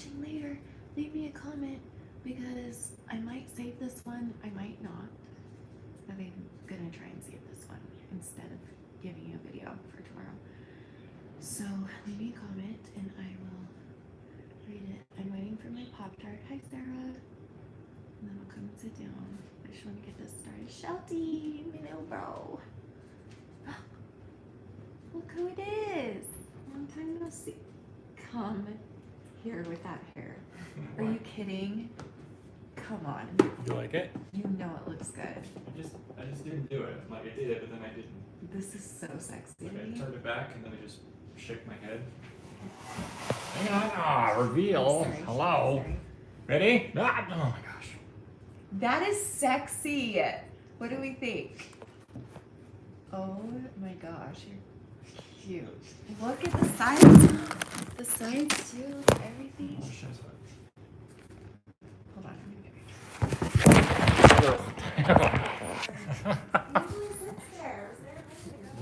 watching later, leave me a comment because I might save this one, I might not. But I'm gonna try and save this one instead of giving you a video for tomorrow. So leave me a comment and I will read it. I'm waiting for my Pop-Tart. Hi, Sarah. And then I'll come and sit down. I just want to get this started. Shelty, my little bro. Look who it is. Long time no see. Come here with that hair. Are you kidding? Come on. You like it? You know it looks good. I just didn't do it. Like I did it, but then I didn't. This is so sexy. Like I turned it back and then I just shook my head. Ah, reveal. Sorry. Hello. Sorry. Ready? Ah, oh my gosh. That is sexy. What do we think? Oh my gosh, you're cute. Look at the sides. The sides too, look at everything. Oh, shit. Hold on, I'm gonna get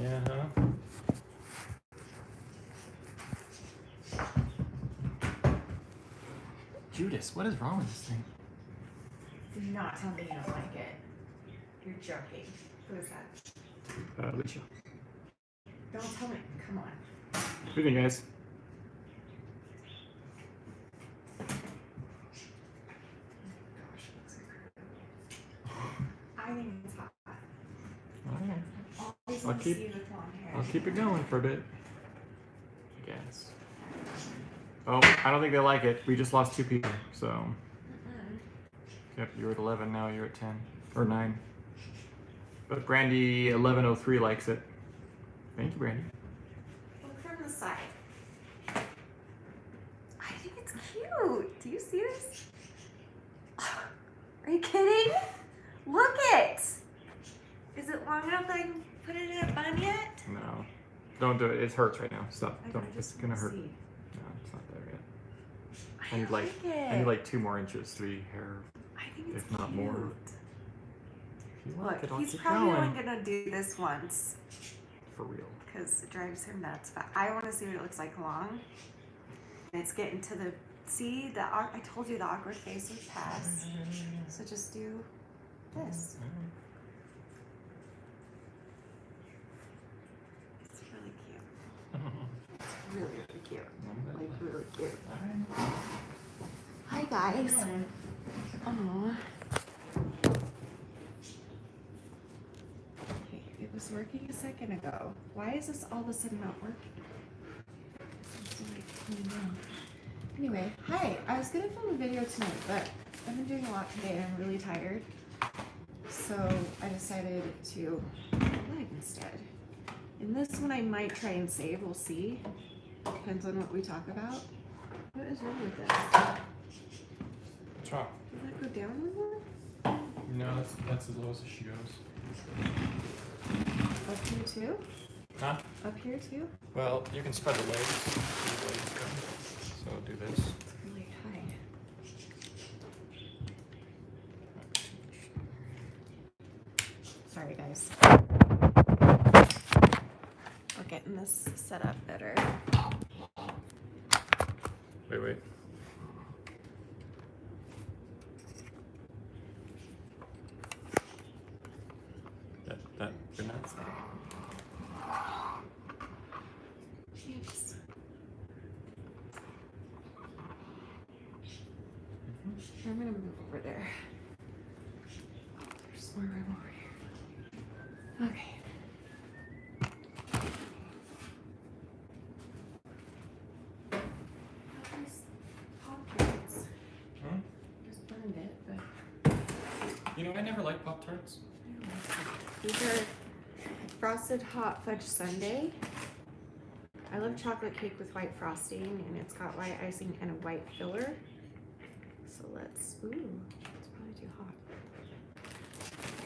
Yeah, huh? Judas, what is wrong with this thing? Do not tell me you don't like it. You're joking. Who is that? Alicia. Don't tell me. Come on. What do you think, guys? I think it's hot. Alright. Always I'll want to keep- see you with long hair. I'll keep it going for a bit. I guess. Oh, I don't think they like it. We just lost 2 people, so. Yep, you were at 11, now you're at 10. Or 9. But Brandy 1103 likes it. Thank you, Brandy. Look from the side. I think it's cute. Do you see this? Are you kidding? Look it. Is it long enough that I can put it in a bun yet? No. Don't do it. It hurts right now. Stop. I Don't. It's gonna hurt. see. No, it's not there yet. I need like it. I need like 2 more inches, 3 hair. I think it's if not cute. more. If you like it, Look, I'll he's keep probably going. only gonna do this once For real. because it drives him nuts. But I want to see what it looks like long. And it's getting to the I told you the awkward face would pass. So just do this. It's really cute. It's really, really cute. Like really cute. Hi guys. Aww. Okay, it was working a second ago. Why is this all of a sudden not working? It's like coming down. Anyway, hi. I was gonna film a video tonight, but I've been doing a lot today and I'm really tired. So I decided to vlog instead. In this one I might try and save, we'll see. Depends on what we talk about. What is wrong with this? What's wrong? Does that go down anymore? No, that's as low as she goes. Up here too? Huh? Up here too? Well, you can spread the legs. So do this. It's really high. Sorry guys. We're getting this set up better. Wait. That good enough. That's better. Yes. I'm gonna move over there. There's more room over here. Okay. These Pop-Tarts. Hmm? Just burned it, but You know, I never liked Pop-Tarts. these are frosted hot fudge sundae. I love chocolate cake with white frosting, and it's got white icing and a white filler. So let's. Ooh, it's probably too hot.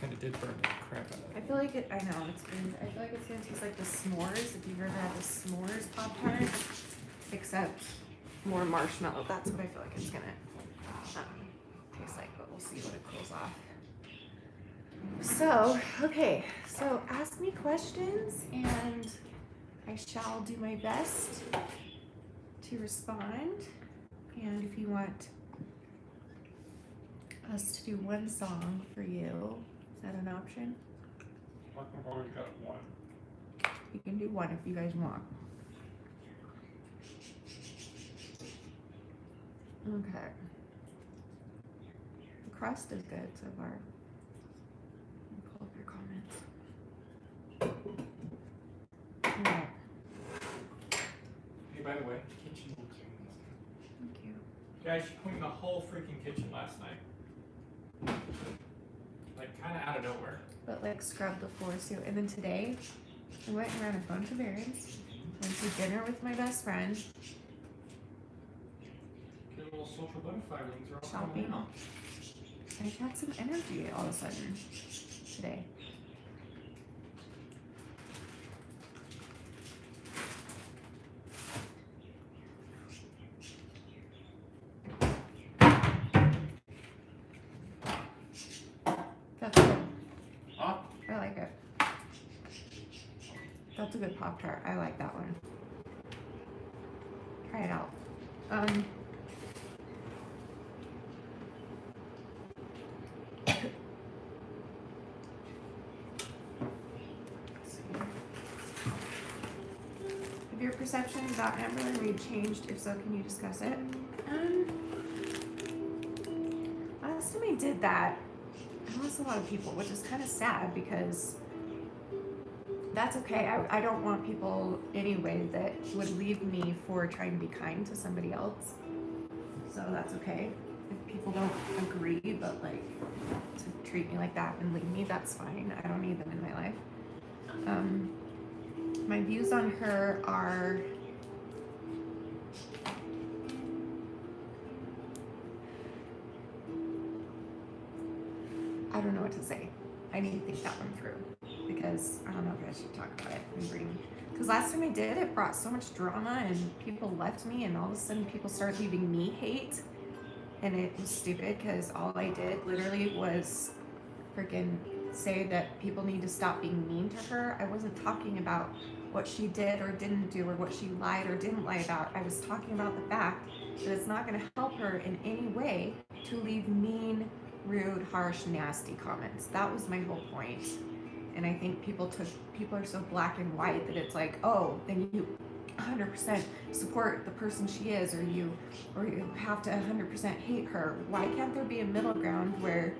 Kind of did burn the crap out of I it. feel like it. I know it's. I feel like it's gonna taste like the s'mores. If you've ever had the s'mores Pop-Tarts, except more marshmallow. That's what I feel like it's gonna taste like. But we'll see when it cools off. So okay, so ask me questions and I shall do my best to respond. And if you want us to do one song for you, is that an option? I've already got one. You can do one if you guys want. Okay. The crust is good so far. Let me pull up your comments. Alright. Hey, by the way, kitchen will clean this. Thank you. Guys, she cleaned the whole freaking kitchen last night. Like, kind of out of nowhere. But like scrub the floors too. And then today, I went and ran a bunch of errands. Went to dinner with my best friend. Get a little social butterfly wings are all Shopping. coming out. I had some energy all of a sudden today. That's good. Huh? I like it. That's a good Pop-Tart. I like that one. Try it out. Have your perceptions about Amberlynn Reid changed? If so, can you discuss it? Last time I did that, I lost a lot of people, which is kind of sad because that's okay. I don't want people anyway that would leave me for trying to be kind to somebody else. So that's okay. If people don't agree, but like to treat me like that and leave me, that's fine. I don't need them in my life. My views on her are I don't know what to say. I need to think that one through because I don't know if I should talk about it and bring. Because last time I did, it brought so much drama and people left me, and all of a sudden people started leaving me hate, and it was stupid because all I did literally was freaking say that people need to stop being mean to her. I wasn't talking about what she did or didn't do or what she lied or didn't lie about. I was talking about the fact that it's not going to help her in any way to leave mean, rude, harsh, nasty comments. That was my whole point. And I think people are so black and white that it's like, oh, then you 100% support the person she is, or you have to 100% hate her. Why can't there be a middle ground where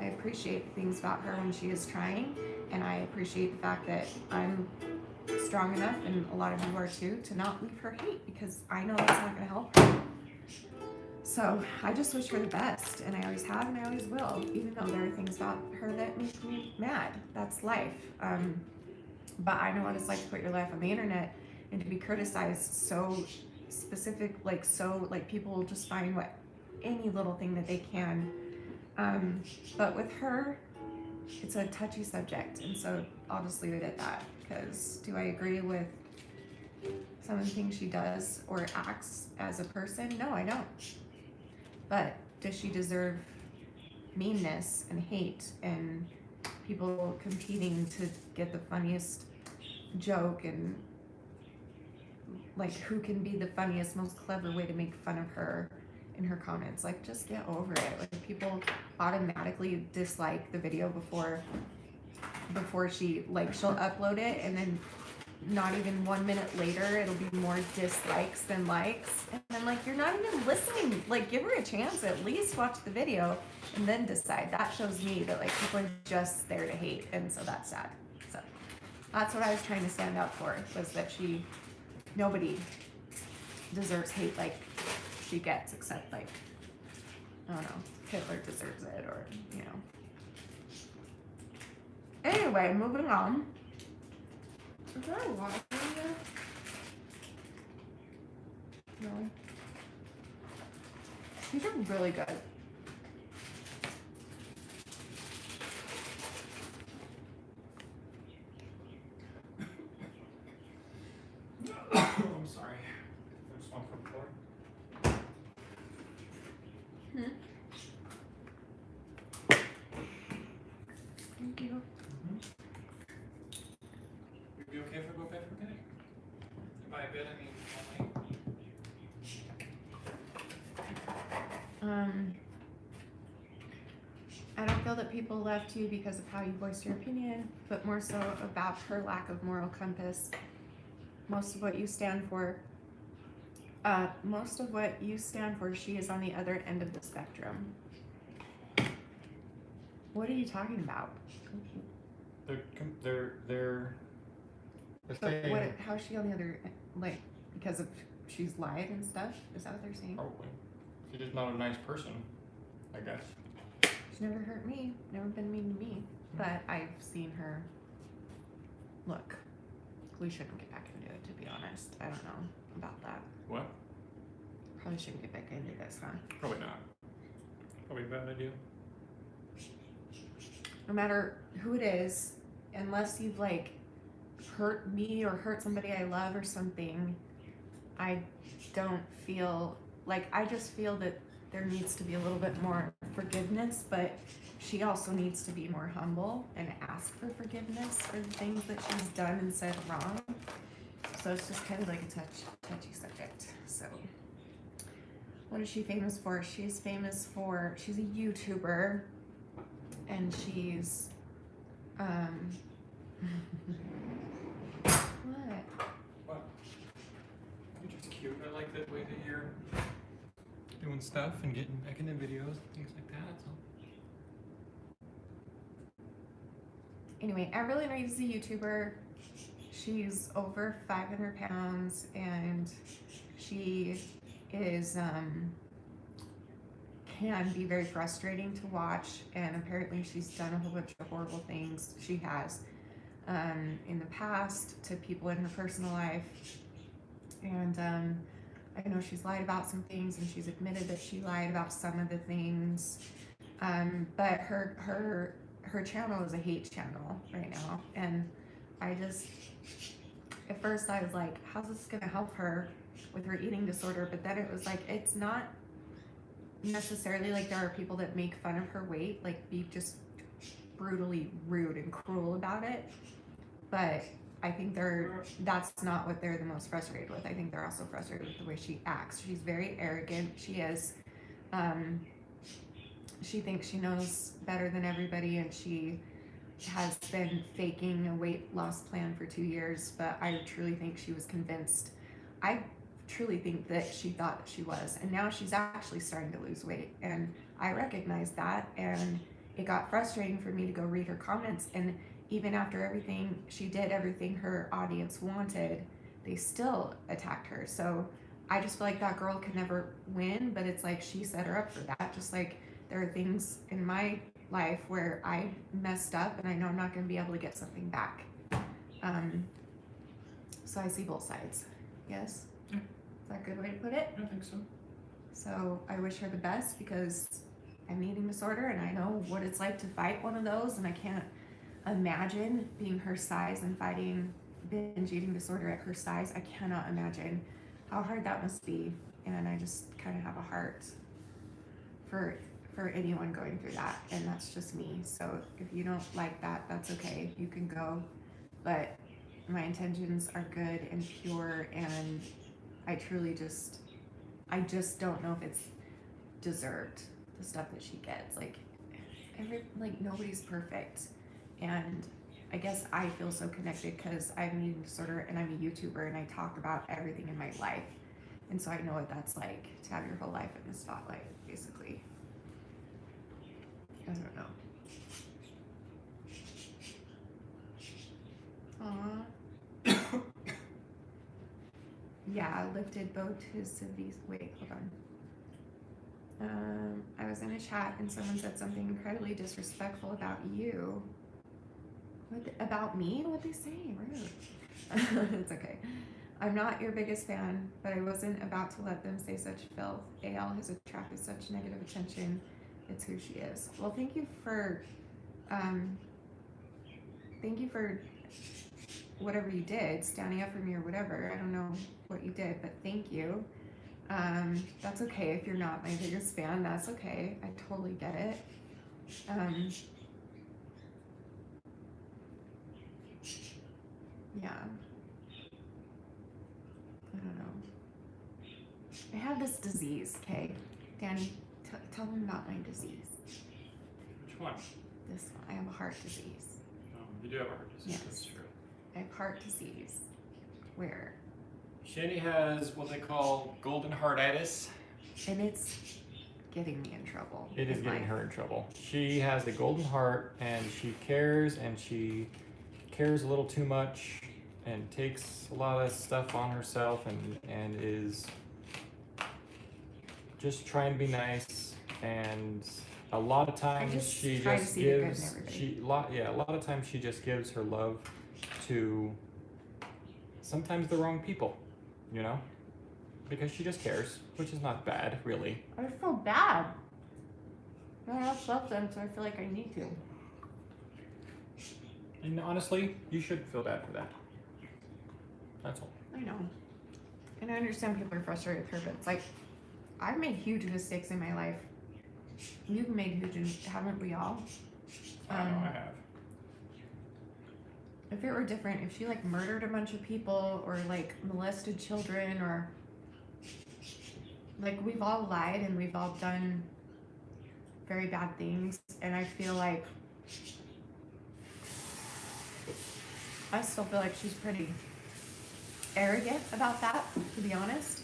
I appreciate things about her when she is trying, and I appreciate the fact that I'm strong enough, and a lot of you are too, to not leave her hate, because I know that's not going to help her. So I just wish her the best, and I always have and I always will, even though there are things about her that make me mad. That's life. But I know what it's like to put your life on the internet and to be criticized so specific, like people will just find any little thing that they can. But with her, it's a touchy subject, and so I'll just leave it at that, because do I agree with some of the things she does or acts as a person? No, I don't. But does she deserve meanness and hate and people competing to get the funniest joke, and like who can be the funniest, most clever way to make fun of her in her comments? Like, just get over it. Like, people automatically dislike the video before she, like, she'll upload it, and then not even 1 minute later it'll be more dislikes than likes, and then like, you're not even listening. Like, give her a chance, at least watch the video and then decide. That shows me that like people are just there to hate, and so that's sad. So that's what I was trying to stand up for, was that nobody deserves hate like she gets, except like, I don't know, Hitler deserves it, or you know. Anyway, moving on. Is there water in there? No. These are really good. I'm sorry. There's one from before. Thank you. Would it be okay if I go bed for a minute? By a bed, I mean all night. I don't feel that people left you because of how you voiced your opinion, but more so about her lack of moral compass. Most of what you stand for, she is on the other end of the spectrum. What are you talking about? They're But saying, what? How's she on the other? Like, because of she's lied and stuff? Is that what they're saying? probably. She's just not a nice person, I guess. She's never hurt me. Never been mean to me. But I've seen her. Look, we shouldn't get back into it. To be honest, I don't know about that. What? Probably shouldn't get back into this, huh? Probably not. Probably a bad idea. No matter who it is, unless you've like hurt me or hurt somebody I love or something, I don't feel like, I just feel that there needs to be a little bit more forgiveness, but she also needs to be more humble and ask for forgiveness for the things that she's done and said wrong. So it's just kind of like a touchy subject. So what is she famous for? She's famous for, she's a YouTuber, and she's What? You're just cute. I like the way that you're doing stuff and getting back into videos, things like that. That's all. Anyway, Amberlynn Reid is a YouTuber. She's over 500 pounds, and she is can be very frustrating to watch, and apparently she's done a whole bunch of horrible things. She has in the past to people in her personal life, and I know she's lied about some things, and she's admitted that she lied about some of the things, but her channel is a hate channel right now, and I just, at first I was like, how's this gonna help her with her eating disorder? But then it was like, it's not necessarily like there are people that make fun of her weight, like be just brutally rude and cruel about it, but I think that's not what they're the most frustrated with. I think they're also frustrated with the way she acts. She's very arrogant. She is she thinks she knows better than everybody, and she has been faking a weight loss plan for 2 years, but I truly think she was convinced. I truly think that she thought that she was, and now she's actually starting to lose weight, and I recognize that, and it got frustrating for me to go read her comments, and even after everything she did, everything her audience wanted, they still attacked her. So I just feel like that girl could never win, but it's like she set her up for that. Just like there are things in my life where I messed up and I know I'm not going to be able to get something back. So I see both sides. Yes? Yeah. Is that a good way to put it? I think so. So I wish her the best, because I'm an eating disorder and I know what it's like to fight one of those, and I can't imagine being her size and fighting binge eating disorder at her size. I cannot imagine how hard that must be, and I just kind of have a heart for anyone going through that, and that's just me. So if you don't like that, that's okay, you can go, but my intentions are good and pure, and I truly just don't know if it's deserved, the stuff that she gets. Like nobody's perfect, and I guess I feel so connected because I have an eating disorder and I'm a YouTuber and I talk about everything in my life, and so I know what that's like to have your whole life in the spotlight, basically. I don't know. Aww. Yeah, lifted both his cities. Wait, hold on. I was in a chat and someone said something incredibly disrespectful about you. About me? What'd they say? Rude. It's okay. I'm not your biggest fan, but I wasn't about to let them say such filth. AL has attracted such negative attention. It's who she is. Well, thank you for whatever you did, standing up for me or whatever. I don't know what you did, but thank you. That's okay if you're not my biggest fan. That's okay. I totally get it. Yeah. I don't know. I have this disease, okay? Danny, Tell them about my disease. Which one? This one. I have a heart disease. Oh, you do have a heart disease. Yes. That's true. I have heart disease. Where? Shanny has what they call golden heartitis. And it's getting me in trouble. It is getting her in trouble. She has a golden heart, and she cares a little too much, and takes a lot of stuff on herself, and is just trying to be nice. And a lot of times she just gives a lot of times she just gives her love to sometimes the wrong people, you know, because she just cares, which is not bad, really. I feel bad. I have substance, so I feel like I need to. And honestly, you shouldn't feel bad for that. That's all. I know. And I understand people are frustrated with her, but it's like, I've made huge mistakes in my life. You've made huge, haven't we all? I know I have. If it were different, if she like murdered a bunch of people or like molested children or like we've all lied and we've all done very bad things, and I feel like I still feel like she's pretty arrogant about that, to be honest.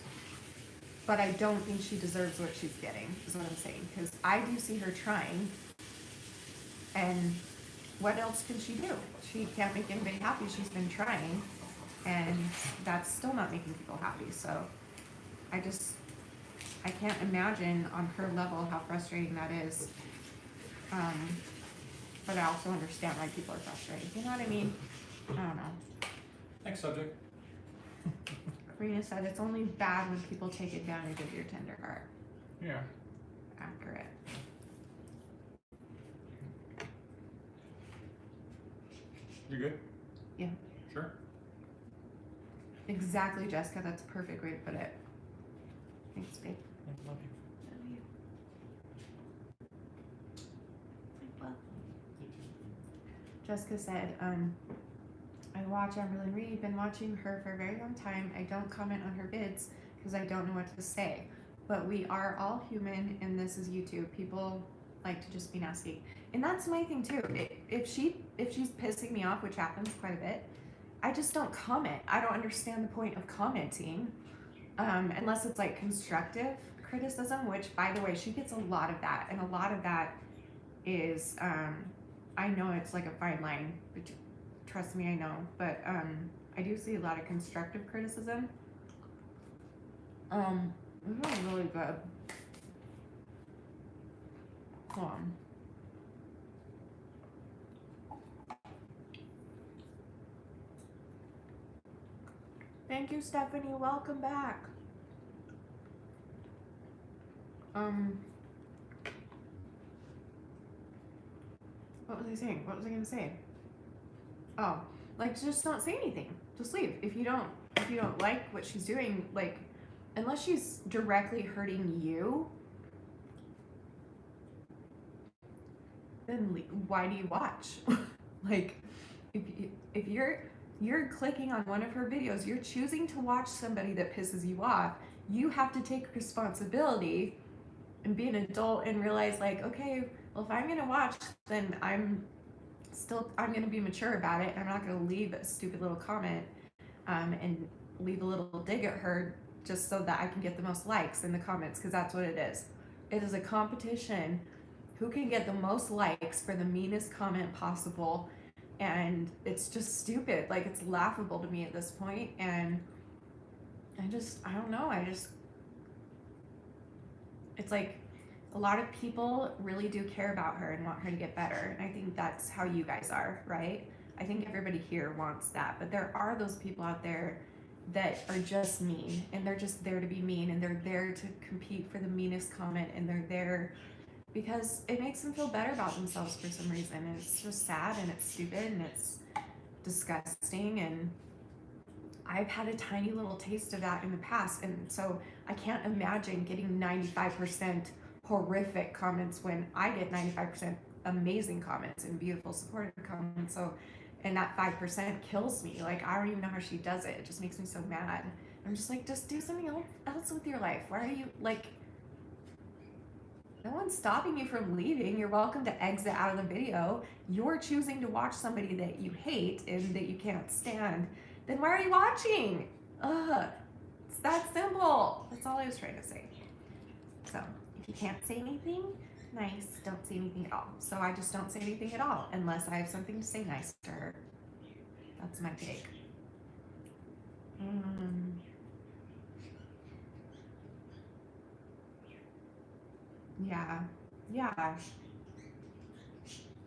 But I don't think she deserves what she's getting, is what I'm saying. Because I do see her trying. And what else can she do? She can't make anybody happy. She's been trying. And that's still not making people happy. So I can't imagine on her level how frustrating that is. But I also understand why people are frustrated. You know what I mean? I don't know. Next subject. Karina said it's only bad when people take advantage of your tender heart. Yeah. Accurate. You good? Yeah. Sure. Exactly, Jessica. That's a perfect way to put it. Thanks, babe. I love you. Love you. Well, Jessica said, I watch Amberlynn Reid, been watching her for a very long time. I don't comment on her vids because I don't know what to say. But we are all human, and this is YouTube. People like to just be nasty. And that's my thing too. If she's pissing me off, which happens quite a bit, I just don't comment. I don't understand the point of commenting. Unless it's like constructive criticism, which by the way, she gets a lot of that. And a lot of that is, I know it's like a fine line, but trust me, I know. But I do see a lot of constructive criticism. This is really good. Hold on. Thank you, Stephanie. Welcome back. What was I saying? What was I gonna say? Oh, like just don't say anything. Just leave. If you don't like what she's doing, like unless she's directly hurting you, then why do you watch? Like if you're clicking on one of her videos, you're choosing to watch somebody that pisses you off, you have to take responsibility and be an adult and realize like, okay, well if I'm gonna watch, then I'm gonna be mature about it. I'm not gonna leave a stupid little comment and leave a little dig at her just so that I can get the most likes in the comments, because that's what it is. It is a competition. Who can get the most likes for the meanest comment possible? And it's just stupid. Like, it's laughable to me at this point. And I don't know. It's like a lot of people really do care about her and want her to get better. And I think that's how you guys are, right? I think everybody here wants that. But there are those people out there that are just mean, and they're just there to be mean, and they're there to compete for the meanest comment, and they're there because it makes them feel better about themselves for some reason. And it's just sad, and it's stupid, and it's disgusting. And I've had a tiny little taste of that in the past, and so I can't imagine getting 95% horrific comments when I get 95% amazing comments and beautiful supportive comments. So, and that 5% kills me. Like, I don't even know how she does it. It just makes me so mad. I'm just like, just do something else with your life. Why are you like, No one's stopping you from leaving. You're welcome to exit out of the video. You're choosing to watch somebody that you hate and that you can't stand. Then why are you watching? Ugh. It's that simple. That's all I was trying to say. So if you can't say anything nice, don't say anything at all. So I just don't say anything at all unless I have something to say nice to her. That's my take. Yeah. Yeah.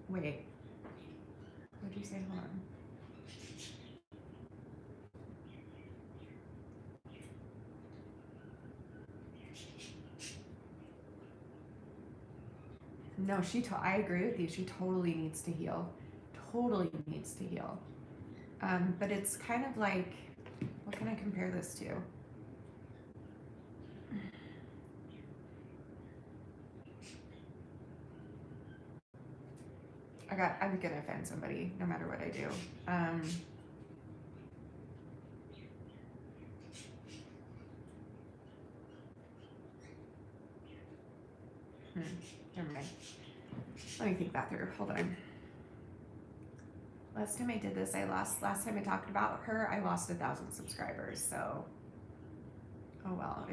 Wait. What'd you say? Hold on. No, I agree with you. She totally needs to heal. Totally needs to heal. But it's kind of like, what can I compare this to? I'm gonna offend somebody no matter what I do. Never mind. Let me think that through. Hold on. Last time I did this, last time I talked about her, I lost 1,000 subscribers. So, oh well,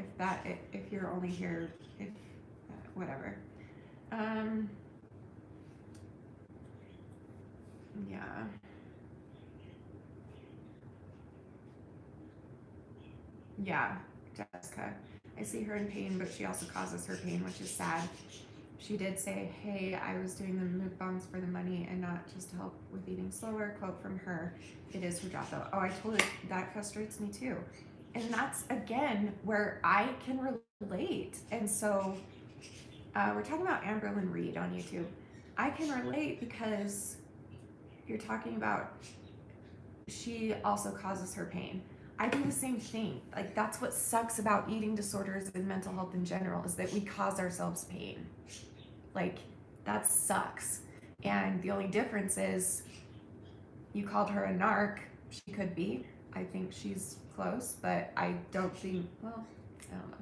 if you're only here, whatever. Yeah. Yeah, Jessica. I see her in pain, but she also causes her pain, which is sad. She did say, hey, I was doing the mukbangs for the money and not just to help with eating slower. Quote from her, it is her job though. Oh, I told her that frustrates me too. And that's, again, where I can relate. And so we're talking about Amberlynn Reid on YouTube. I can relate because you're talking about she also causes her pain. I do the same thing. Like, that's what sucks about eating disorders and mental health in general, is that we cause ourselves pain. Like, that sucks. And the only difference is you called her a narc. She could be. I think she's close, but I don't think, well, I don't know.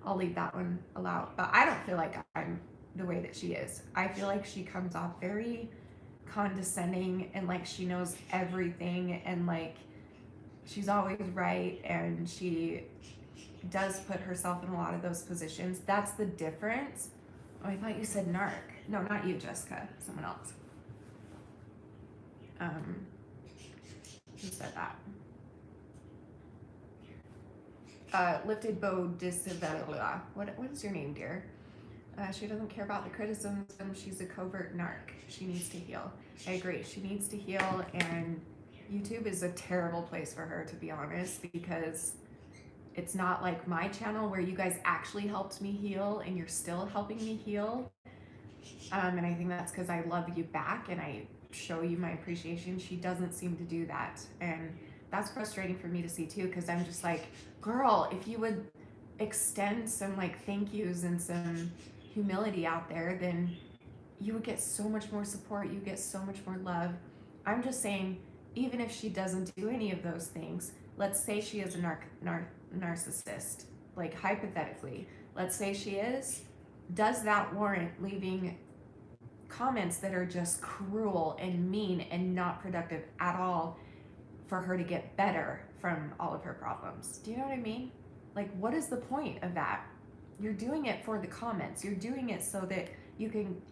I'll leave that one alone. But I don't feel like I'm the way that she is. I feel like she comes off very condescending and like she knows everything and like she's always right, and she does put herself in a lot of those positions. That's the difference. Oh, I thought you said narc. No, not you, Jessica. Someone else. Who said that? Lifted Bow Disavella. What is your name, dear? She doesn't care about the criticism. She's a covert narc. She needs to heal. I agree. She needs to heal, and YouTube is a terrible place for her, to be honest, because it's not like my channel where you guys actually helped me heal and you're still helping me heal. And I think that's because I love you back and I show you my appreciation. She doesn't seem to do that. And that's frustrating for me to see too, because I'm just like, girl, if you would extend some like thank yous and some humility out there, then you would get so much more support. You get so much more love. I'm just saying, even if she doesn't do any of those things, let's say she is a narcissist, like hypothetically, let's say she is, does that warrant leaving comments that are just cruel and mean and not productive at all for her to get better from all of her problems? Do you know what I mean? Like, what is the point of that? You're doing it for the comments. You're doing it so that you can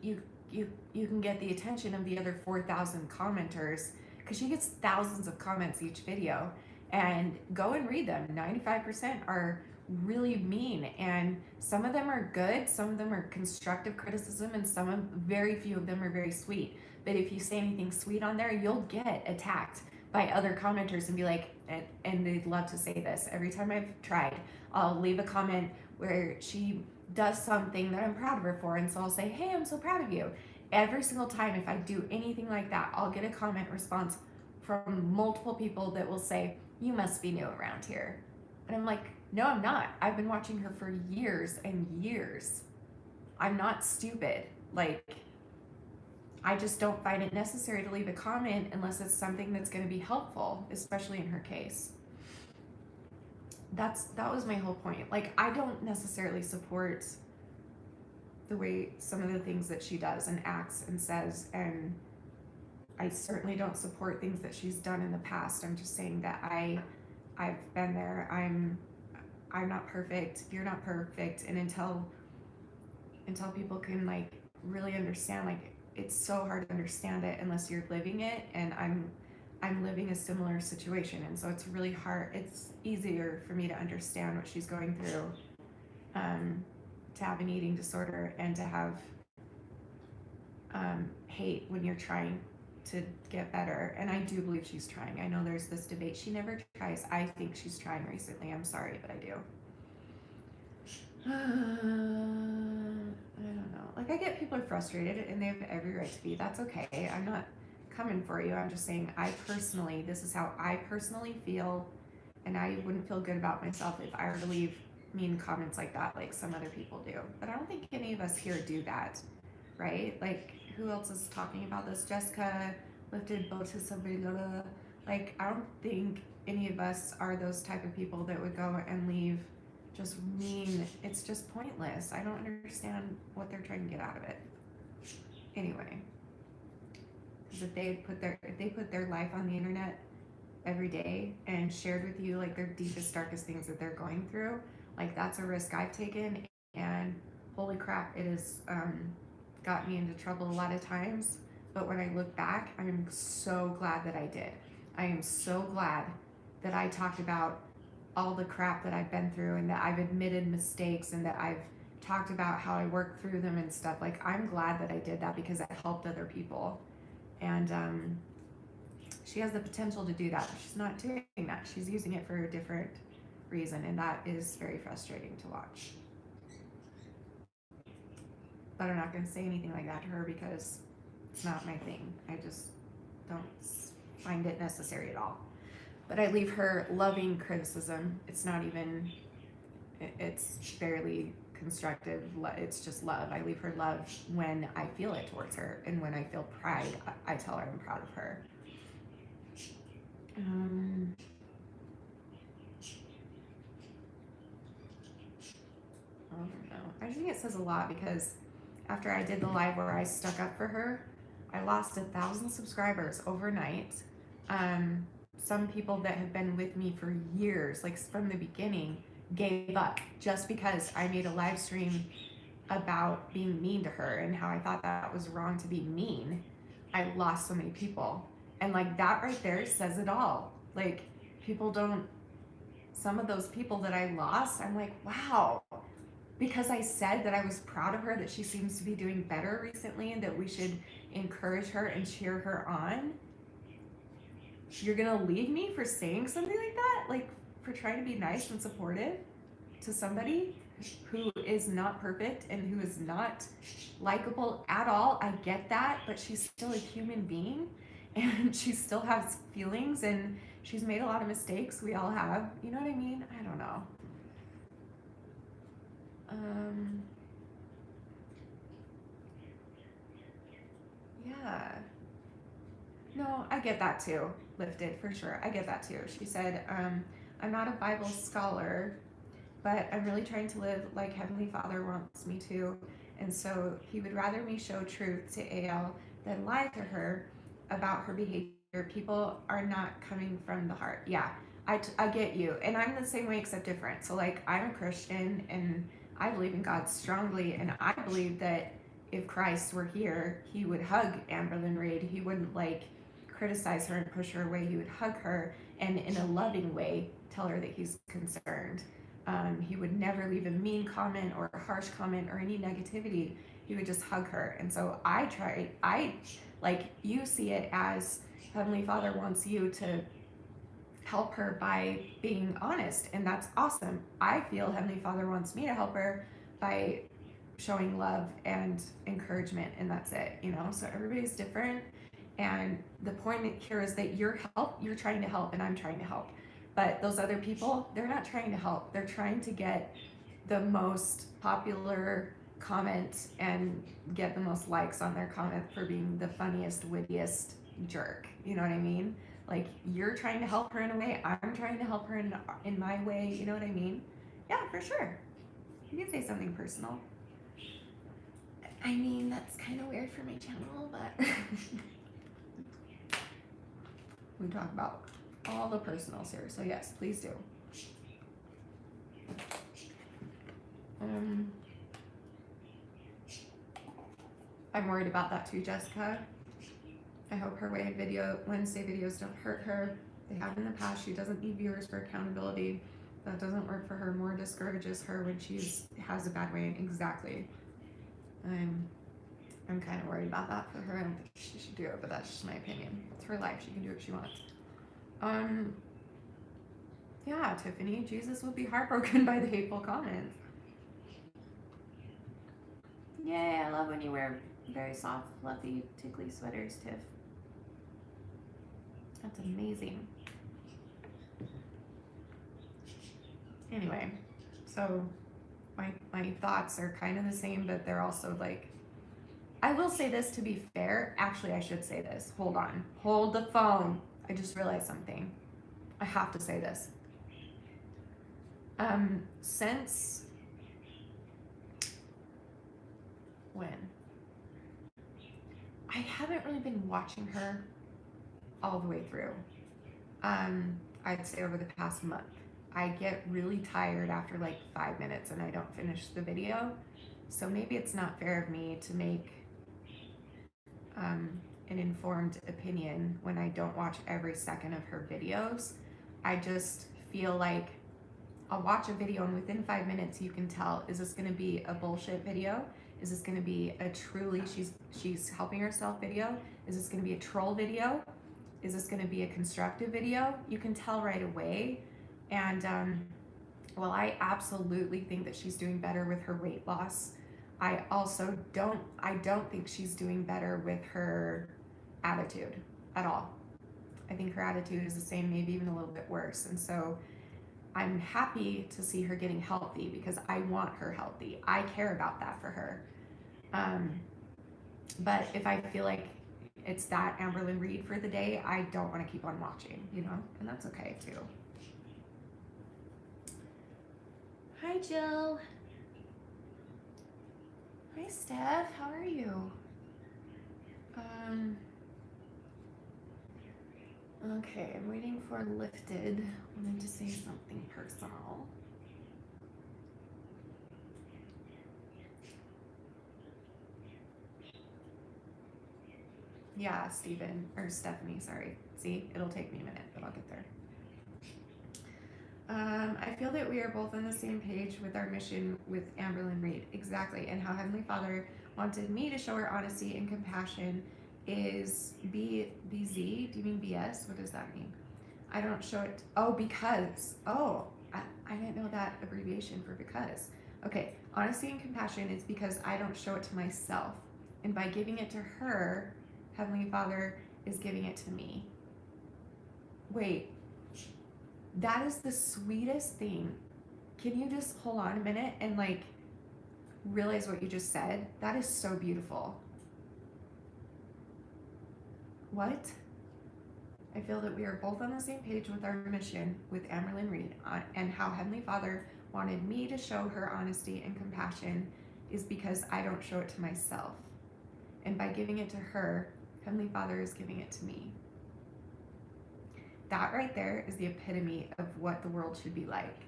get the attention of the other 4,000 commenters, because she gets thousands of comments each video, and go and read them. 95% are really mean, and some of them are good, some of them are constructive criticism, and very few of them are very sweet. But if you say anything sweet on there, you'll get attacked by other commenters and be like, and they'd love to say this. Every time I've tried, I'll leave a comment where she does something that I'm proud of her for, and so I'll say, hey, I'm so proud of you. Every single time, if I do anything like that, I'll get a comment response from multiple people that will say, you must be new around here. And I'm like, no, I'm not. I've been watching her for years and years. I'm not stupid. Like, I just don't find it necessary to leave a comment unless it's something that's going to be helpful, especially in her case. That was my whole point. Like, I don't necessarily support the way some of the things that she does and acts and says, and I certainly don't support things that she's done in the past. I'm just saying that I've been there. I'm not perfect. You're not perfect. And until people can like really understand, like it's so hard to understand it unless you're living it. And I'm living a similar situation, and so it's really hard. It's easier for me to understand what she's going through, to have an eating disorder and to have hate when you're trying to get better. And I do believe she's trying. I know there's this debate. She never tries. I think she's trying recently. I'm sorry, but I do. I don't know. Like, I get people are frustrated and they have every right to be. That's okay. I'm not coming for you. I'm just saying this is how I personally feel, and I wouldn't feel good about myself if I were to leave mean comments like that, like some other people do. But I don't think any of us here do that, right? Like, who else is talking about this? Jessica lifted both to somebody. Like, I don't think any of us are those type of people that would go and leave just mean. It's just pointless. I don't understand what they're trying to get out of it. Anyway, because if they put their life on the internet every day and shared with you like their deepest, darkest things that they're going through, like that's a risk I've taken, and holy crap, it has got me into trouble a lot of times. But when I look back, I'm so glad that I did. I am so glad that I talked about all the crap that I've been through, and that I've admitted mistakes, and that I've talked about how I worked through them and stuff. Like, I'm glad that I did that because it helped other people. And she has the potential to do that, but she's not doing that. She's using it for a different reason, and that is very frustrating to watch. But I'm not going to say anything like that to her because it's not my thing. I just don't find it necessary at all. But I leave her loving criticism. It's not even, it's barely constructive. It's just love. I leave her love when I feel it towards her, and when I feel pride, I tell her I'm proud of her. I don't know. I think it says a lot because after I did the live where I stuck up for her, I lost 1,000 subscribers overnight. Some people that have been with me for years, like from the beginning, gave up just because I made a live stream about being mean to her and how I thought that was wrong to be mean. I lost so many people. And like that right there says it all. Like, people don't, some of those people that I lost, I'm like, wow. Because I said that I was proud of her, that she seems to be doing better recently, and that we should encourage her and cheer her on. You're gonna leave me for saying something like that? Like, for trying to be nice and supportive to somebody who is not perfect and who is not likable at all. I get that, but she's still a human being, and she still has feelings, and she's made a lot of mistakes. We all have. You know what I mean? I don't know. Yeah. No, I get that too. Lifted, for sure. I get that too. She said, I'm not a Bible scholar, but I'm really trying to live like Heavenly Father wants me to. And so he would rather me show truth to AL than lie to her about her behavior. People are not coming from the heart. Yeah, I get you. And I'm the same way except different. So like, I'm a Christian and I believe in God strongly. And I believe that if Christ were here, he would hug Amberlynn Reid. He wouldn't like criticize her and push her away. He would hug her and in a loving way tell her that he's concerned. He would never leave a mean comment or a harsh comment or any negativity. He would just hug her. And so I like, you see it as Heavenly Father wants you to help her by being honest, and that's awesome. I feel Heavenly Father wants me to help her by showing love and encouragement, and that's it, you know? So everybody's different, and the point here is that you're trying to help, and I'm trying to help. But those other people, they're not trying to help. They're trying to get the most popular comment and get the most likes on their comment for being the funniest, wittiest jerk. You know what I mean? Like, you're trying to help her in a way, I'm trying to help her in my way. You know what I mean? Yeah, for sure. You can say something personal. I mean, that's kind of weird for my channel, but we talk about all the personals here, so yes, please do. I'm worried about that too, Jessica. I hope her Wednesday videos don't hurt her. They have in the past. She doesn't need viewers for accountability. That doesn't work for her. More discourages her when she has a bad way. Exactly. I'm kind of worried about that for her. I don't think she should do it, but that's just my opinion. It's her life. She can do what she wants. Yeah, Tiffany, Jesus would be heartbroken by the hateful comments. Yay, I love when you wear very soft, fluffy, tickly sweaters, Tiff. That's amazing. Anyway, so my thoughts are kind of the same, but they're also like, I will say this to be fair. Actually, I should say this. Hold on. Hold the phone. I just realized something. I have to say this. Since when? I haven't really been watching her all the way through. I'd say over the past month. I get really tired after like 5 minutes and I don't finish the video. So maybe it's not fair of me to make an informed opinion when I don't watch every second of her videos. I just feel like I'll watch a video and within 5 minutes you can tell, is this going to be a bullshit video? Is this going to be a truly she's helping herself video? Is this going to be a troll video? Is this going to be a constructive video? You can tell right away. And well, I absolutely think that she's doing better with her weight loss. I also don't think she's doing better with her attitude at all. I think her attitude is the same, maybe even a little bit worse. And so I'm happy to see her getting healthy because I want her healthy. I care about that for her. But if I feel like it's that Amberlynn Reid for the day, I don't want to keep on watching, you know, and that's okay too. Hi, Jill. Hi, Steph. How are you? Okay, I'm waiting for Lifted. I wanted to say something personal. Yeah, Stephanie, sorry. See, it'll take me a minute, but I'll get there. I feel that we are both on the same page with our mission with Amberlynn Reid. Exactly. And how Heavenly Father wanted me to show her honesty and compassion is BZ. Do you mean BS? What does that mean? I don't show it. Oh, because. Oh, I didn't know that abbreviation for because. Okay. Honesty and compassion is because I don't show it to myself. And by giving it to her, Heavenly Father is giving it to me. Wait. That is the sweetest thing. Can you just hold on a minute and like realize what you just said? That is so beautiful. What? I feel that we are both on the same page with our mission with Amberlynn Reid and how Heavenly Father wanted me to show her honesty and compassion is because I don't show it to myself. And by giving it to her, Heavenly Father is giving it to me. That right there is the epitome of what the world should be like.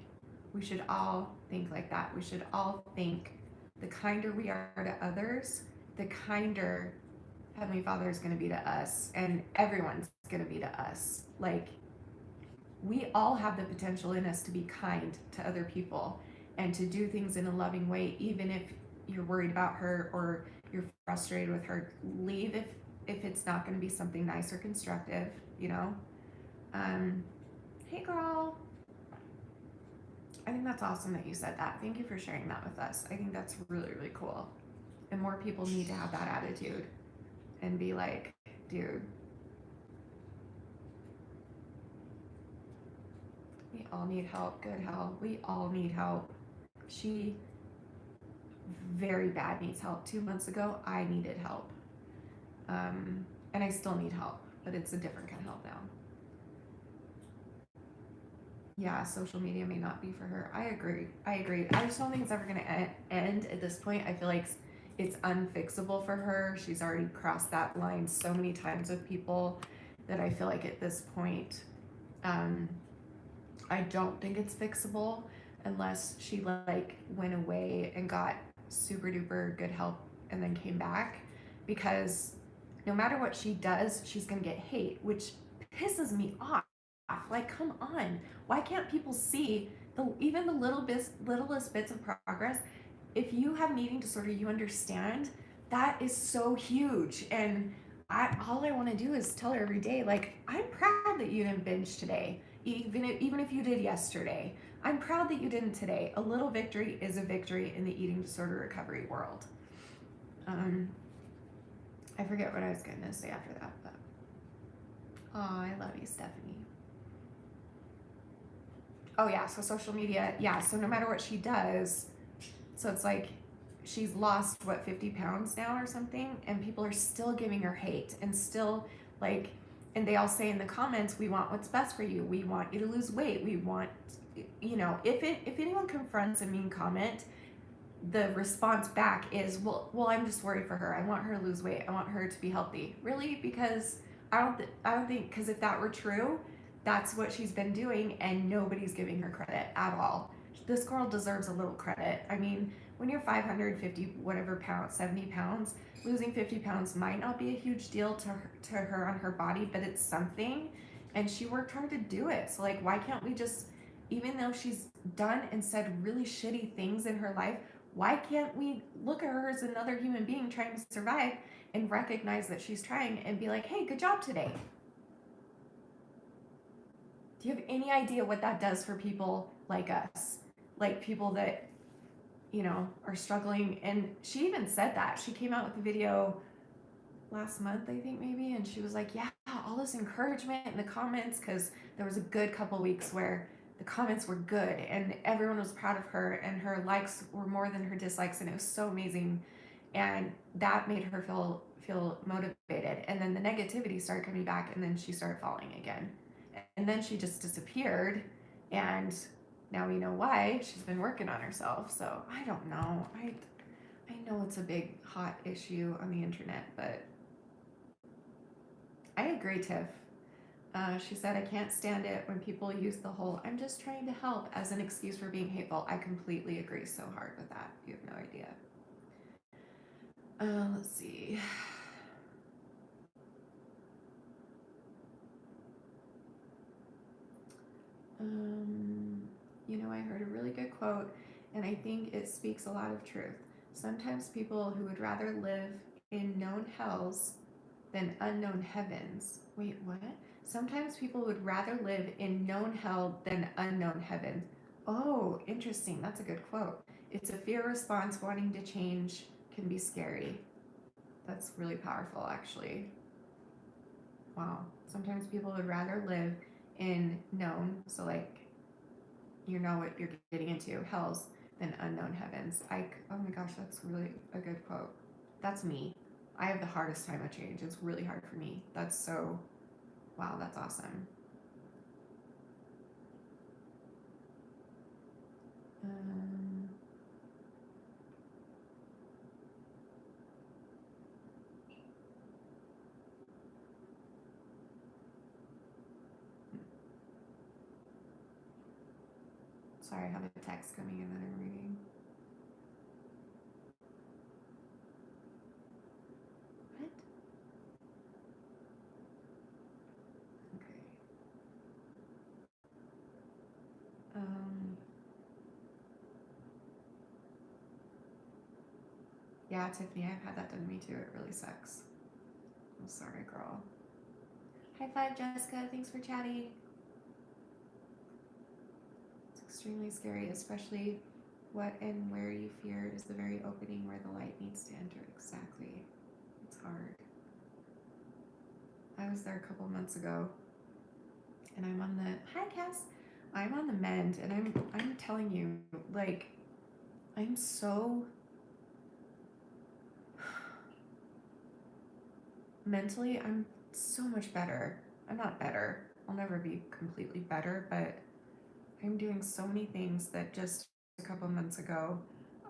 We should all think like that. We should all think the kinder we are to others, the kinder Heavenly Father is going to be to us, and everyone's going to be to us. Like, we all have the potential in us to be kind to other people and to do things in a loving way, even if you're worried about her or you're frustrated with her. Leave if it's not going to be something nice or constructive, you know? Hey girl. I think that's awesome that you said that. Thank you for sharing that with us. I think that's really, really cool. And more people need to have that attitude and be like, dude, we all need help. Good hell. We all need help. She very bad needs help. 2 months ago, I needed help. And I still need help, but it's a different kind of help now. Yeah, social media may not be for her. I agree. I just don't think it's ever going to end at this point. I feel like it's unfixable for her. She's already crossed that line so many times with people that I feel like at this point, I don't think it's fixable unless she like went away and got super duper good help and then came back, because no matter what she does, she's gonna get hate, which pisses me off. Like, come on, why can't people see even the littlest bits of progress? If you have an eating disorder, you understand that is so huge. And all I want to do is tell her every day, like, I'm proud that you didn't binge today, even if you did yesterday. I'm proud that you didn't today. A little victory is a victory in the eating disorder recovery world. I forget what I was going to say after that, but I love you, Stephanie. Oh yeah, so social media, yeah, so no matter what she does, so it's like she's lost, what, 50 pounds now or something, and people are still giving her hate, and still, like, and they all say in the comments, we want what's best for you, we want you to lose weight, we want, you know, if anyone confronts a mean comment, the response back is, well, I'm just worried for her, I want her to lose weight, I want her to be healthy. Really? Because I don't think, because if that were true, that's what she's been doing, and nobody's giving her credit at all. This girl deserves a little credit. I mean, when you're 550 whatever pounds, 70 pounds, losing 50 pounds might not be a huge deal to her on her body, but it's something, and she worked hard to do it. So like, why can't we just, even though she's done and said really shitty things in her life, why can't we look at her as another human being trying to survive and recognize that she's trying and be like, hey, good job today? Do you have any idea what that does for people like us? Like people that, you know, are struggling. And she even said that. She came out with a video last month, I think maybe, and she was like, yeah, all this encouragement in the comments, because there was a good couple weeks where the comments were good and everyone was proud of her, and her likes were more than her dislikes, and it was so amazing. And that made her feel motivated. And then the negativity started coming back, and then she started falling again. And then she just disappeared, and now we know why. She's been working on herself. So I don't know. I know it's a big hot issue on the internet, but I agree, Tiff. She said, I can't stand it when people use the whole "I'm just trying to help" as an excuse for being hateful. I completely agree so hard with that. You have no idea. Let's see. You know, I heard a really good quote, and I think it speaks a lot of truth. Sometimes people who would rather live in known hells than unknown heavens. Wait, what? Sometimes people would rather live in known hell than unknown heaven. Oh, interesting. That's a good quote. It's a fear response. Wanting to change can be scary. That's really powerful, actually. Wow. Sometimes people would rather live in known, so like, you know what you're getting into, hells, than unknown heavens. Oh my gosh, that's really a good quote. That's me. I have the hardest time with change. It's really hard for me. That's so, wow, that's awesome. Sorry, I have a text coming in that I'm reading. What? Okay. Yeah, Tiffany, I've had that done to me too. It really sucks. I'm sorry, girl. High five, Jessica. Thanks for chatting. It's extremely scary, especially what and where you fear is the very opening where the light needs to enter. Exactly. It's hard. I was there a couple months ago, and I'm on the, hi Cass, I'm on the mend, and I'm telling you, like, I'm so mentally, I'm so much better. I'm not better. I'll never be completely better, but I'm doing so many things that just a couple months ago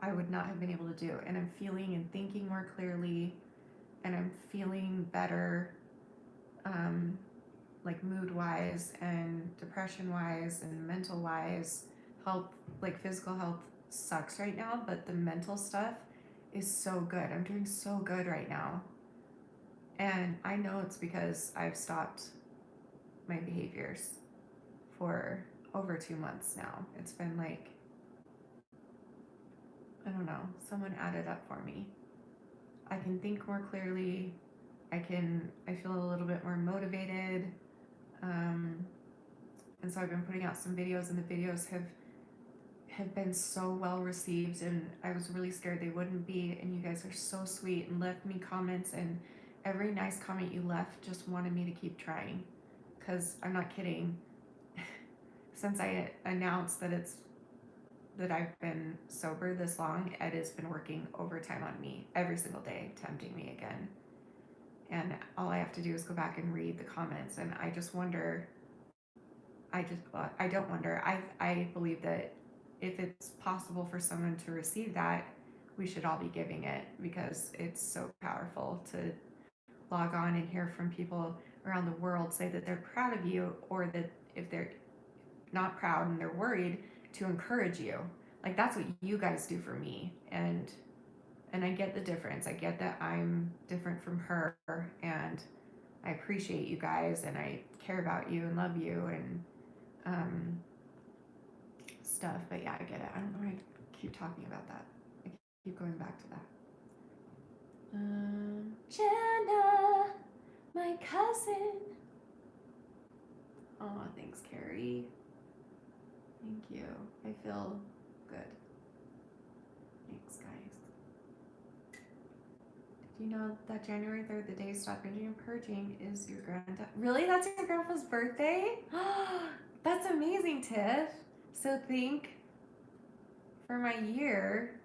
I would not have been able to do. And I'm feeling and thinking more clearly, and I'm feeling better, like mood wise and depression wise and mental wise. Health, like physical health sucks right now, but the mental stuff is so good. I'm doing so good right now. And I know it's because I've stopped my behaviors for over 2 months now. It's been like, I don't know, someone added up for me. I can think more clearly. I feel a little bit more motivated. And so I've been putting out some videos, and the videos have been so well received, and I was really scared they wouldn't be. And you guys are so sweet and left me comments, and every nice comment you left just wanted me to keep trying. Because I'm not kidding. Since I announced that I've been sober this long, Ed has been working overtime on me every single day, tempting me again. And all I have to do is go back and read the comments, and I just wonder. I don't wonder. I believe that if it's possible for someone to receive that, we should all be giving it, because it's so powerful to log on and hear from people around the world say that they're proud of you, or that if they're not proud and they're worried, to encourage you. Like, that's what you guys do for me. And I get the difference. I get that I'm different from her, and I appreciate you guys, and I care about you and love you, and stuff. But yeah, I get it. I don't know why I keep talking about that. I keep going back to that. Jenna, my cousin. Oh, thanks, Carrie. Thank you. I feel good. Thanks, guys. Did you know that January 3rd, the day stop binging and purging, is your granddad? Really? That's your grandpa's birthday? That's amazing, Tiff. So think for my year,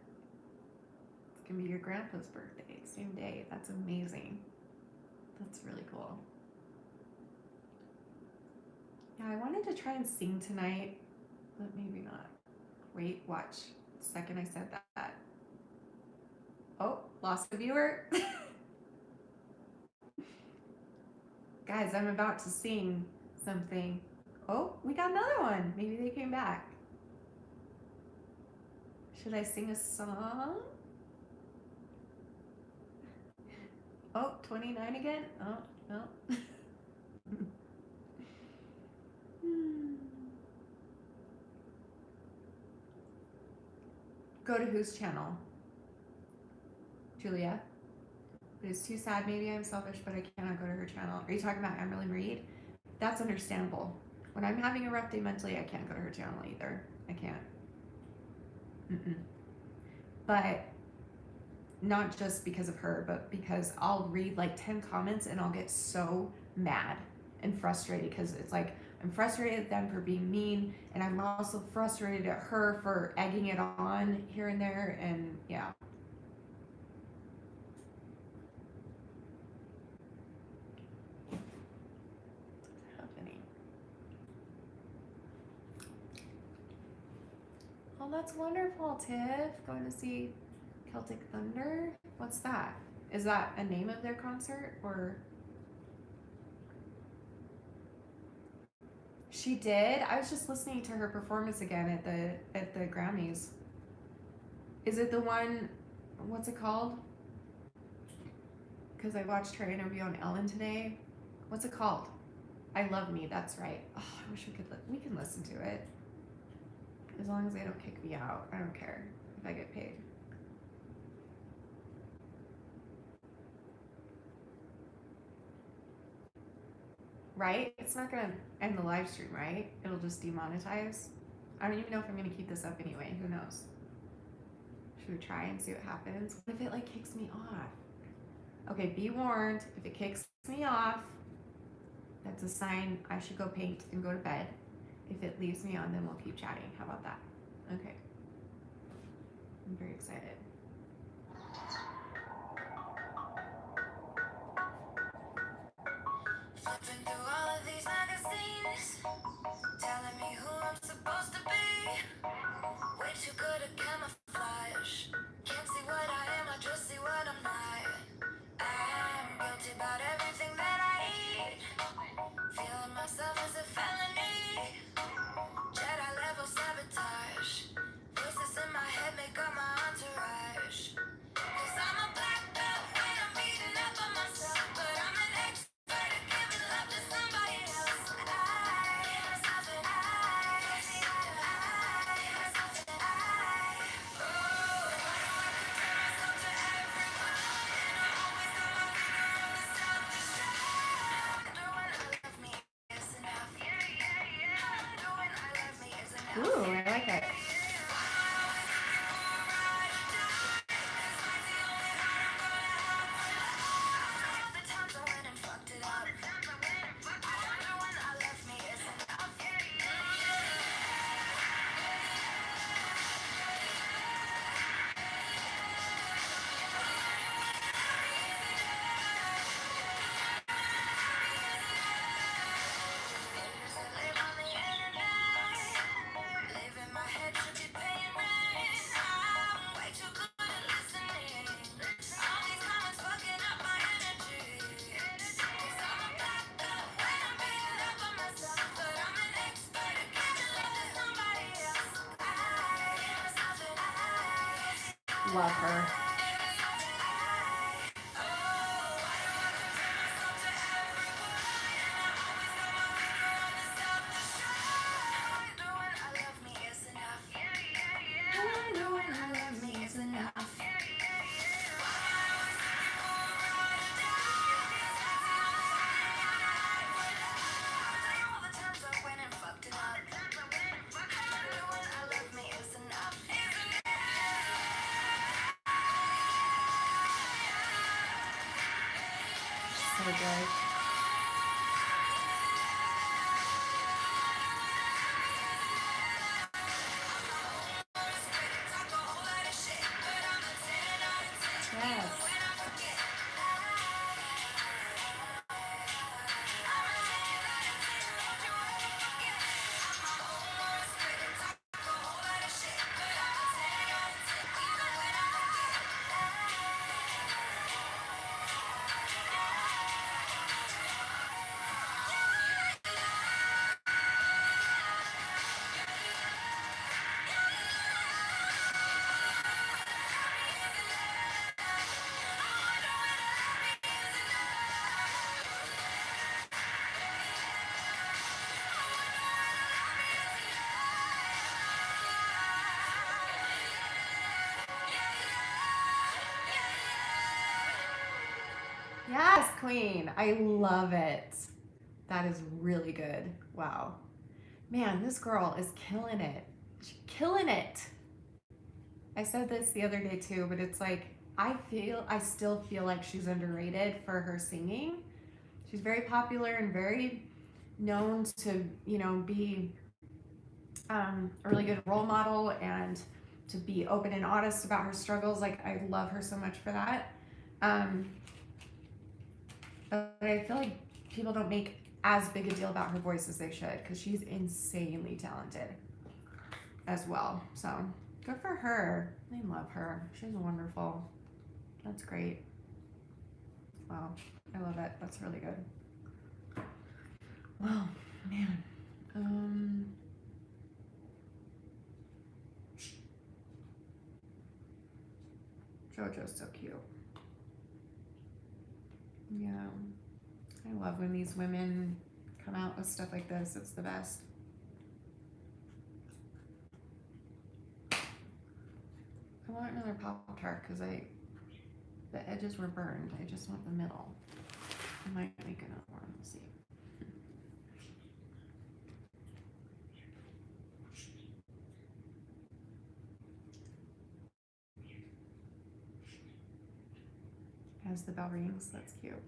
it's gonna be your grandpa's birthday, same day. That's amazing. That's really cool. Yeah, I wanted to try and sing tonight, but maybe not. Wait, watch. The second I said that. Oh, lost a viewer. Guys, I'm about to sing something. Oh, we got another one. Maybe they came back. Should I sing a song? Oh, 29 again? Oh, no. Go to whose channel? Julia? It is too sad. Maybe I'm selfish, but I cannot go to her channel. Are you talking about Amberlynn Reid? That's understandable. When I'm having a rough day mentally, I can't go to her channel either. I can't. But not just because of her, but because I'll read like 10 comments and I'll get so mad and frustrated, because it's like I'm frustrated at them for being mean, and I'm also frustrated at her for egging it on here and there, and yeah. Oh, that's wonderful, Tiff. Going to see Celtic Thunder? What's that? Is that a name of their concert, or? She did? I was just listening to her performance again at the Grammys. Is it the one, what's it called? Because I watched her interview on Ellen today. What's it called? I Love Me, that's right. Oh, I wish we can listen to it. As long as they don't kick me out. I don't care if I get paid. Right? It's not gonna end the live stream, right? It'll just demonetize. I don't even know if I'm gonna keep this up anyway. Who knows? Should we try and see what happens? What if it like kicks me off? Okay, be warned. If it kicks me off, that's a sign I should go paint and go to bed. If it leaves me on, then we'll keep chatting. How about that? Okay. I'm very excited. Flipping through all of these magazines, telling me who I'm supposed to be. Way too good at camouflage. flash. Can't see what I am, I just see what I'm not. I'm guilty about everything that I eat. Feeling myself is a felony. Jedi level sabotage. Voices in my head make up my entourage. Cause I'm a black belt when I'm beating up on myself. But I'm an expert at giving love to somebody else. Ooh, I like it. Love her. So good. Yes. Yes, queen. I love it. That is really good. Wow. Man, this girl is killing it. She's killing it. I said this the other day too, but it's like I still feel like she's underrated for her singing. She's very popular and very known to, be a really good role model and to be open and honest about her struggles. Like, I love her so much for that. But I feel like people don't make as big a deal about her voice as they should, because she's insanely talented as well. So good for her. I love her. She's wonderful. That's great. Wow, I love it. That's really good. Wow, man. JoJo's so cute. Yeah, I love when these women come out with stuff like this. It's the best. I want another Pop-Tart because the edges were burned. I just want the middle. I might make another one. We'll see. As the bell rings, that's cute.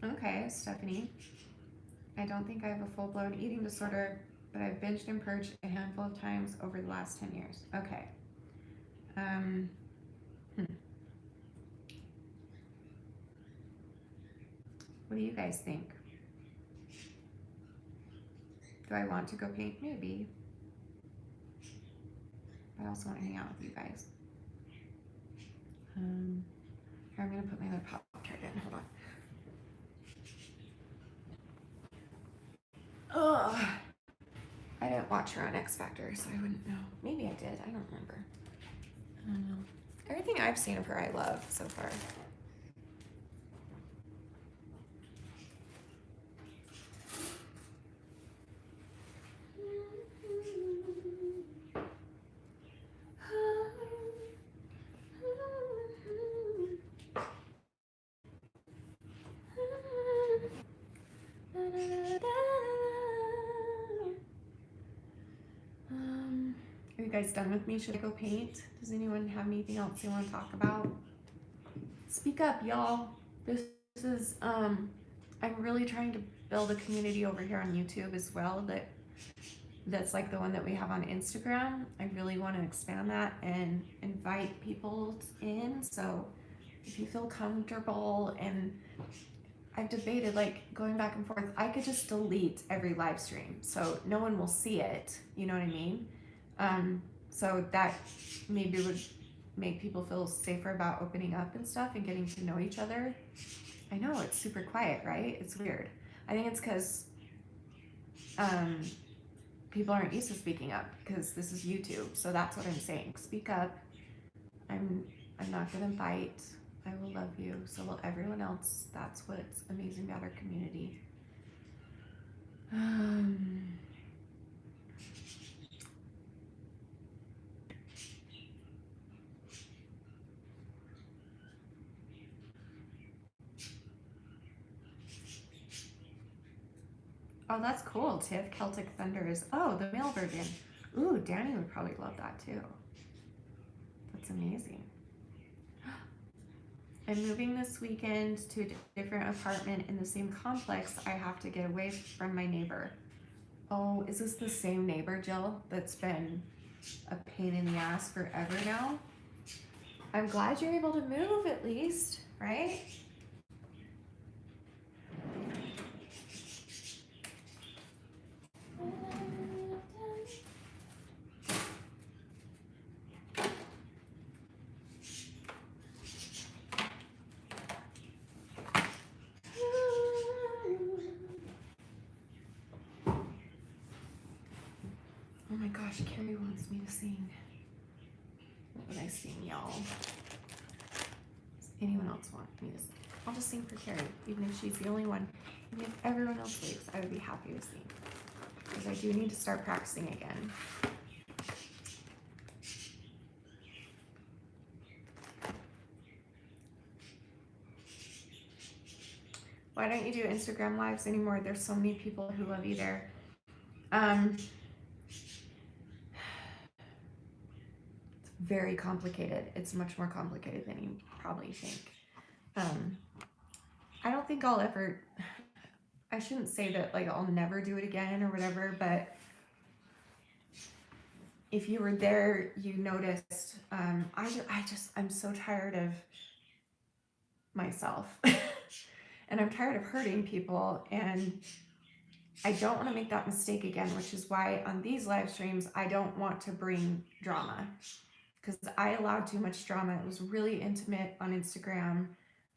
Okay, Stephanie. I don't think I have a full-blown eating disorder, but I've binged and purged a handful of times over the last 10 years. Okay. What do you guys think? Do I want to go paint? Maybe. But I also want to hang out with you guys. Here, I'm gonna put my other pop tart in. Hold on. Ugh. I didn't watch her on X Factor, so I wouldn't know. Maybe I did. I don't remember. I don't know. Everything I've seen of her, I love so far. Are you guys done with me? Should I go paint? Does anyone have anything else they want to talk about? Speak up, y'all. This is I'm really trying to build a community over here on YouTube as well that's like the one that we have on Instagram. I really want to expand that and invite people in. So if you feel comfortable, and I've debated like going back and forth, I could just delete every live stream so no one will see it. You know what I mean? So that maybe would make people feel safer about opening up and stuff and getting to know each other. I know it's super quiet, right? It's weird. I think it's because people aren't used to speaking up because this is YouTube. So that's what I'm saying. Speak up. I'm not gonna bite. I will love you. So will everyone else. That's what's amazing about our community. Oh, that's cool, Tiff. Celtic Thunder is, oh, the male version. Ooh, Danny would probably love that too. That's amazing. I'm moving this weekend to a different apartment in the same complex. I have to get away from my neighbor. Oh, is this the same neighbor, Jill, that's been a pain in the ass forever now? I'm glad you're able to move at least, right? Oh my gosh, Carrie wants me to sing. What would I sing, y'all? Does anyone else want me to sing? I'll just sing for Carrie, even if she's the only one. And if everyone else leaves, I would be happy to sing. Because I do need to start practicing again. Why don't you do Instagram lives anymore? There's so many people who love you there. It's very complicated. It's much more complicated than you probably think. I don't think I'll ever, I shouldn't say that like I'll never do it again or whatever, but if you were there, you noticed, I'm so tired of myself and I'm tired of hurting people, and I don't want to make that mistake again, which is why on these live streams, I don't want to bring drama because I allowed too much drama. It was really intimate on Instagram.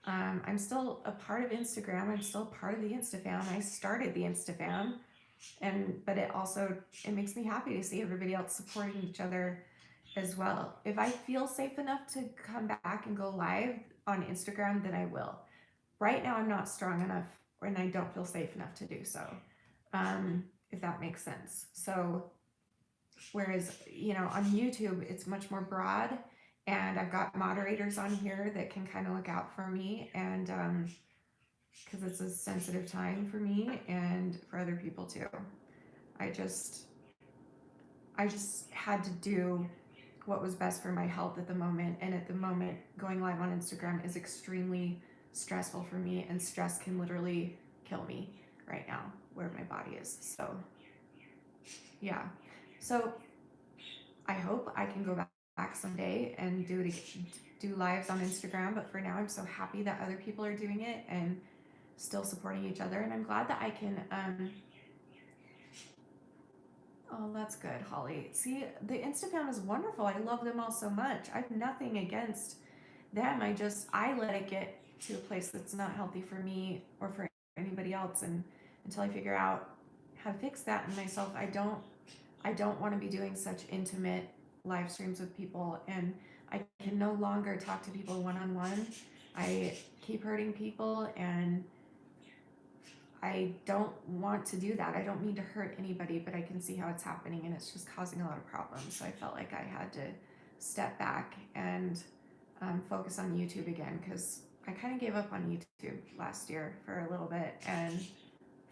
I'm still a part of Instagram. I'm still part of the Instafam. I started the Instafam, but it makes me happy to see everybody else supporting each other as well. If I feel safe enough to come back and go live on Instagram, then I will. Right now, I'm not strong enough and I don't feel safe enough to do so, if that makes sense. So, whereas, on YouTube, it's much more broad, and I've got moderators on here that can kind of look out for me, and because it's a sensitive time for me and for other people too. I just had to do what was best for my health at the moment, and at the moment, going live on Instagram is extremely stressful for me, and stress can literally kill me right now where my body is. So yeah, so I hope I can go back someday and do lives on Instagram, but for now I'm so happy that other people are doing it and still supporting each other, and I'm glad that I can Oh, that's good, Holly. See, the Instafam is wonderful. I love them all so much. I have nothing against them. I let it get to a place that's not healthy for me or for anybody else, and until I figure out how to fix that in myself, I don't want to be doing such intimate live streams with people, and I can no longer talk to people one on one. I keep hurting people, and I don't want to do that. I don't mean to hurt anybody, but I can see how it's happening, and it's just causing a lot of problems. So I felt like I had to step back and focus on YouTube again, because I kind of gave up on YouTube last year for a little bit and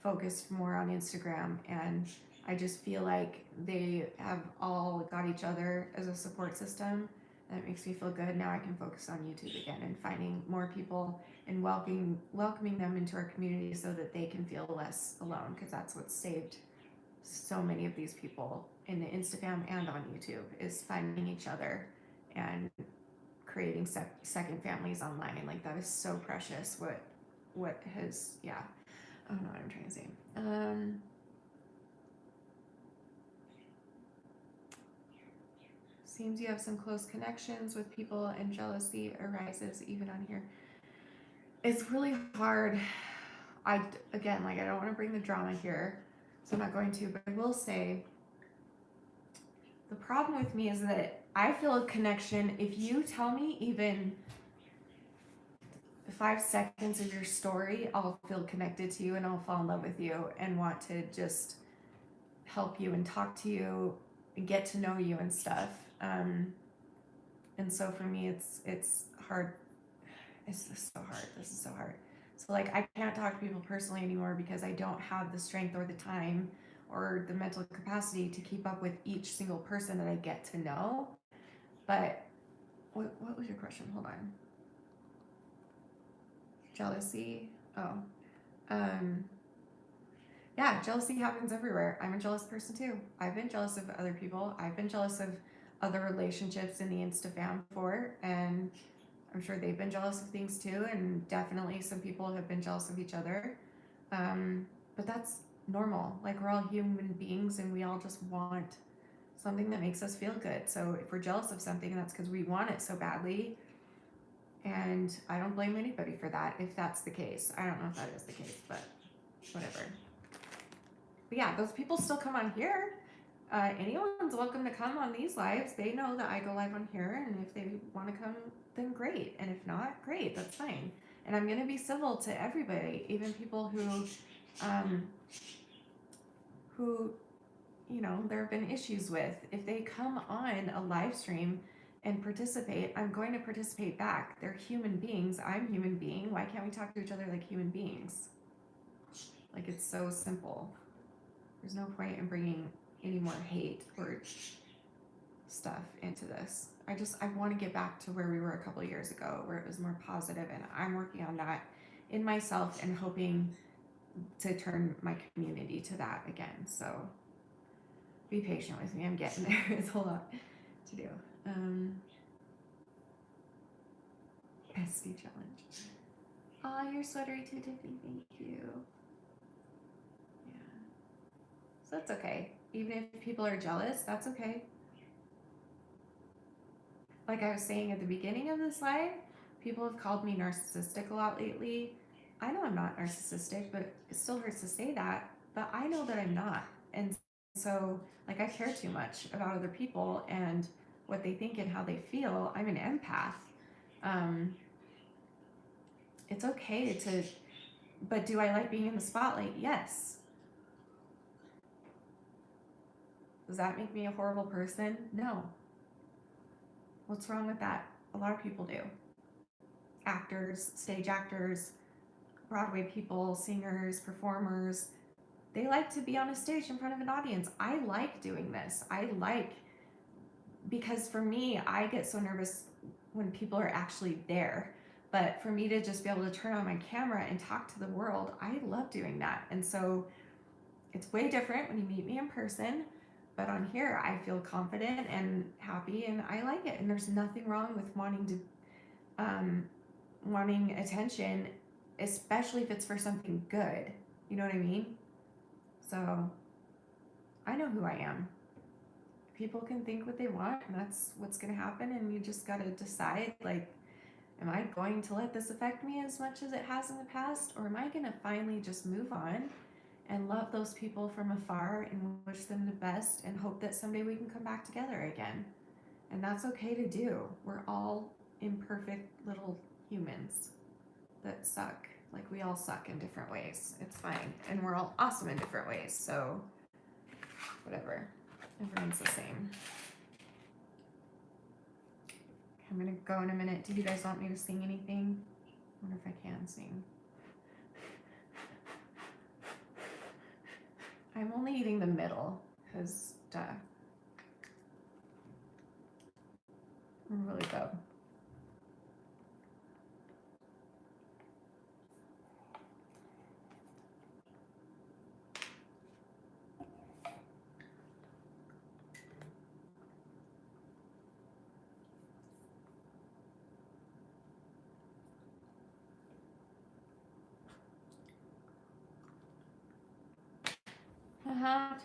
focused more on Instagram. And I just feel like they have all got each other as a support system. And it makes me feel good. Now I can focus on YouTube again and finding more people and welcoming them into our community so that they can feel less alone, because that's what saved so many of these people in the Instagram and on YouTube, is finding each other and creating second families online. Like, that is so precious. What has, yeah, I don't know what I'm trying to say. Seems you have some close connections with people and jealousy arises even on here. It's really hard. Again, like, I don't want to bring the drama here, so I'm not going to, but I will say the problem with me is that I feel a connection. If you tell me even 5 seconds of your story, I'll feel connected to you and I'll fall in love with you and want to just help you and talk to you and get to know you and stuff. And so for me, it's hard. It's just so hard. This is so hard. So, like, I can't talk to people personally anymore because I don't have the strength or the time or the mental capacity to keep up with each single person that I get to know. But what was your question? Hold on. Jealousy. Oh. Yeah, jealousy happens everywhere. I'm a jealous person too. I've been jealous of other people. I've been jealous of other relationships in the Instafam before, and I'm sure they've been jealous of things too, and definitely some people have been jealous of each other. But that's normal. Like, we're all human beings and we all just want something that makes us feel good. So if we're jealous of something, that's because we want it so badly. And I don't blame anybody for that if that's the case. I don't know if that is the case, but whatever. But yeah, those people still come on here. Anyone's welcome to come on these lives. They know that I go live on here, and if they want to come, then great. And if not, great, that's fine. And I'm gonna be civil to everybody, even people who, there have been issues with. If they come on a live stream and participate, I'm going to participate back. They're human beings. I'm a human being. Why can't we talk to each other like human beings? Like, it's so simple. There's no point in bringing any more hate or stuff into this. I want to get back to where we were a couple of years ago, where it was more positive, and I'm working on that in myself and hoping to turn my community to that again. So be patient with me. I'm getting there. It's a lot to do. Bestie challenge. Aw, you're sweatery too, Tiffany. Thank you. Yeah. So that's okay. Even if people are jealous, that's okay. Like I was saying at the beginning of this live, people have called me narcissistic a lot lately. I know I'm not narcissistic, but it still hurts to say that. But I know that I'm not. And so, like, I care too much about other people and what they think and how they feel. I'm an empath. It's okay to, but do I like being in the spotlight? Yes. Does that make me a horrible person? No. What's wrong with that? A lot of people do. Actors, stage actors, Broadway people, singers, performers, they like to be on a stage in front of an audience. I like doing this. Because for me, I get so nervous when people are actually there. But for me to just be able to turn on my camera and talk to the world, I love doing that. And so it's way different when you meet me in person. But on here, I feel confident and happy, and I like it. And there's nothing wrong with wanting attention, especially if it's for something good. You know what I mean? So I know who I am. People can think what they want, and that's what's going to happen. And you just got to decide, like, am I going to let this affect me as much as it has in the past? Or am I going to finally just move on and love those people from afar and wish them the best and hope that someday we can come back together again? And that's okay to do. We're all imperfect little humans that suck. Like, we all suck in different ways. It's fine. And we're all awesome in different ways. So, whatever. Everyone's the same. I'm gonna go in a minute. Do you guys want me to sing anything? I wonder if I can sing. I'm only eating the middle because duh. I'm really good.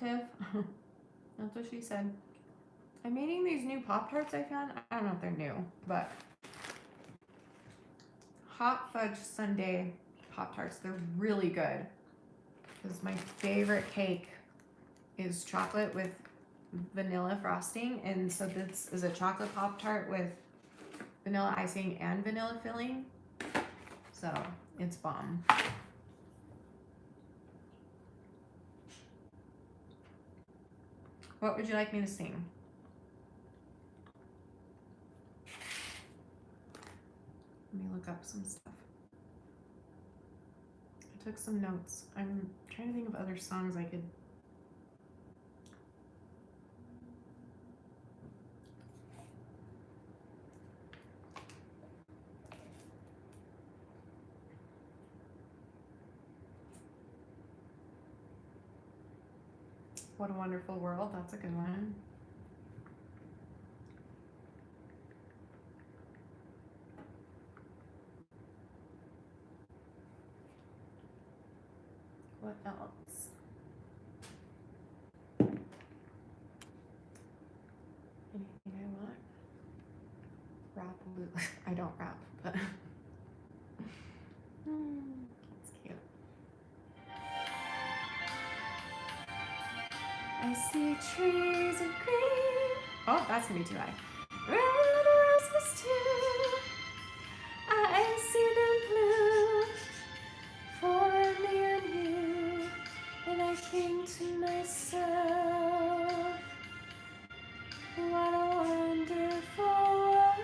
Tiff. That's what she said. I'm eating these new Pop-Tarts I found. I don't know if they're new, but hot fudge sundae Pop-Tarts. They're really good. Because my favorite cake is chocolate with vanilla frosting. And so this is a chocolate Pop-Tart with vanilla icing and vanilla filling. So it's bomb. What would you like me to sing? Let me look up some stuff. I took some notes. I'm trying to think of other songs I could. What a Wonderful World. That's a good one. What else? Anything I want? Rap. I don't rap, but that's cute. I see trees of green. Oh, that's gonna be too high. Red roses too. I see them blue for me and you. And I think to myself, what a wonderful world.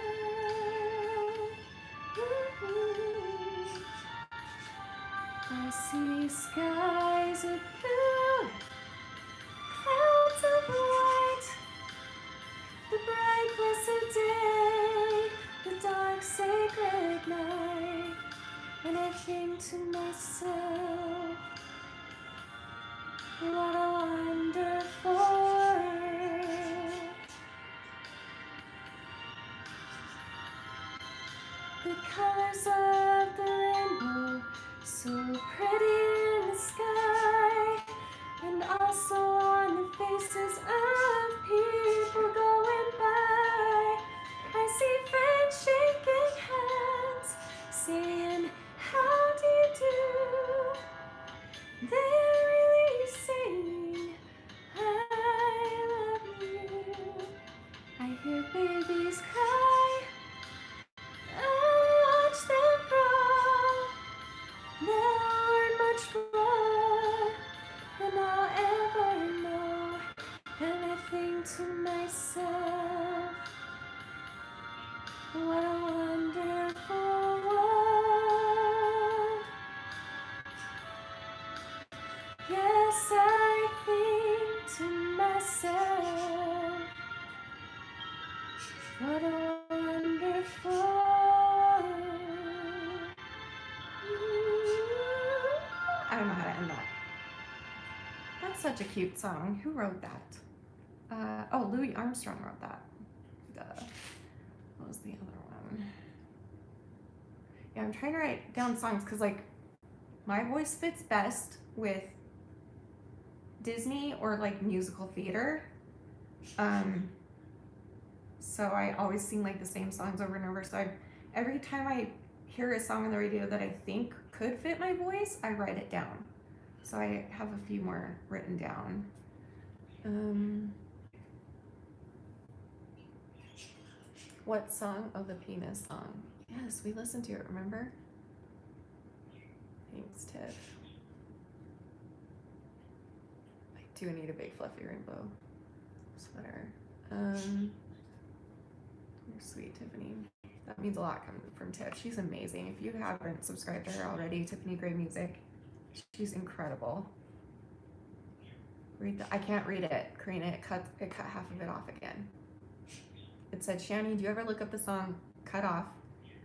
I see skies of blue, clouds of white, the bright blessed day, the dark sacred night. And I think to myself, what a wonderful world. The colors of the rainbow, so pretty in the sky, and also on the faces of people going by. I see friends shaking hands, saying, how do you do? They're really saying, I love you. I hear babies cry, I watch them grow. They'll learn much more than I'll ever know. And I think to myself, what a wonderful world. Yes, I think to myself, what a wonderful world. I don't know how to end that. That's such a cute song. Who wrote that? Oh, Louis Armstrong wrote that. Duh. What was the other one? Yeah, I'm trying to write down songs because, like, my voice fits best with Disney or like musical theater. So I always sing like the same songs over and over. So every time I hear a song on the radio that I think could fit my voice, I write it down. So I have a few more written down. What song? Oh, the penis song. Yes, we listened to it, remember? Thanks, Tiff. I do need a big fluffy rainbow sweater. You're sweet, Tiffany. That means a lot coming from Tiff. She's amazing. If you haven't subscribed to her already, Tiffany Gray Music, she's incredible. I can't read it. Karina, it cut half of it off again. It said, Shanny, do you ever look up the song Cut Off,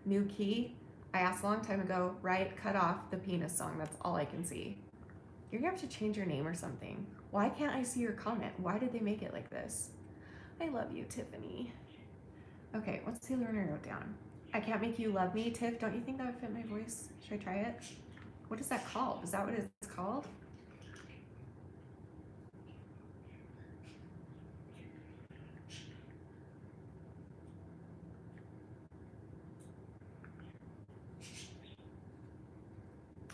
New Key? I asked a long time ago, right? Cut Off, the penis song. That's all I can see. You're gonna have to change your name or something. Why can't I see your comment? Why did they make it like this? I love you, Tiffany. Okay, what's the other one I wrote down? I Can't Make You Love Me. Tiff, don't you think that would fit my voice? Should I try it? What is that called? Is that what it's called?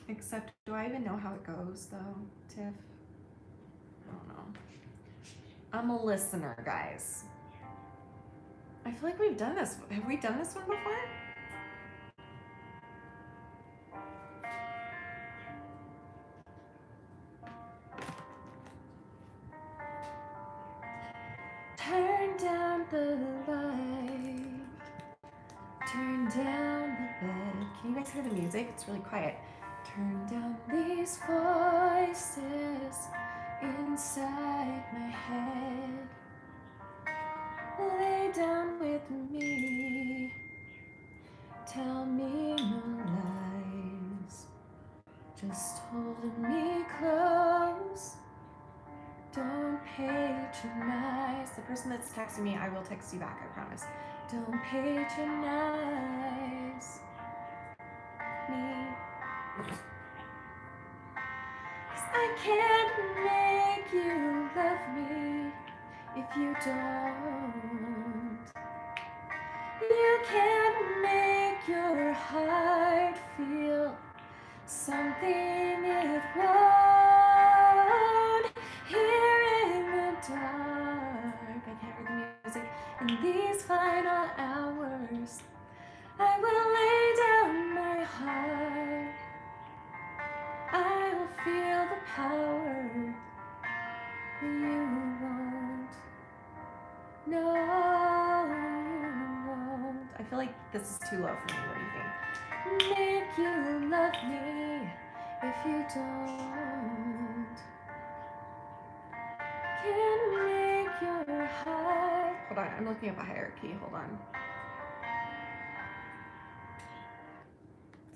Except, do I even know how it goes though, Tiff? I don't know. I'm a listener, guys. I feel like we've done this. Have we done this one before? Turn down the light. Turn down the bed. Can you guys hear the music? It's really quiet. Turn down these voices inside my head. Lay down with me. Tell me no lies. Just hold me close. Don't patronize. The person that's texting me, I will text you back, I promise. Don't patronize me. 'Cause I can't make you love me if you don't. You can't make your heart feel something it won't. Here in the dark, I can't hear the music. In these final hours, I will lay down my heart. I will feel the power you won't. No, you won't. I feel like this is too low for me. What do you think? Make you love me if you don't. Can make your heart. Hold on, I'm looking up a hierarchy. Hold on.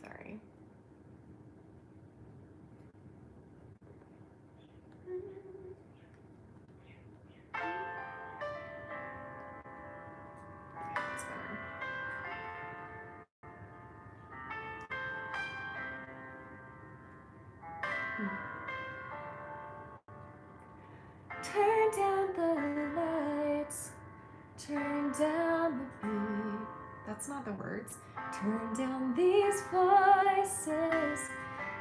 Sorry. That's better. Turn down the lights. Turn down the beat. That's not the words. Turn down these voices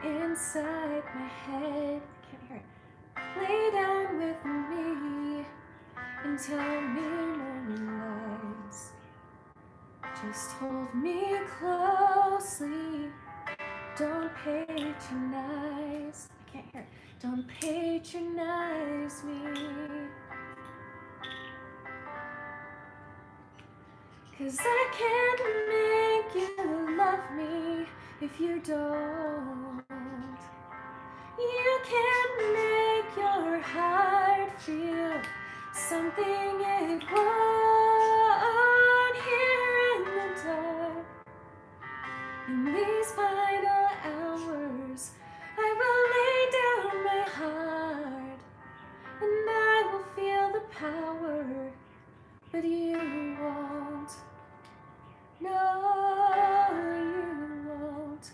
inside my head. I can't hear it. Lay down with me and tell me no lies. Just hold me closely. Don't patronize. I can't hear it. Don't patronize me. 'Cause I can't make you love me if you don't. You can't make your heart feel something it won't. Here in the dark, in these final hours, I will lay down my heart, and I will feel the power, but you won't. No, you won't.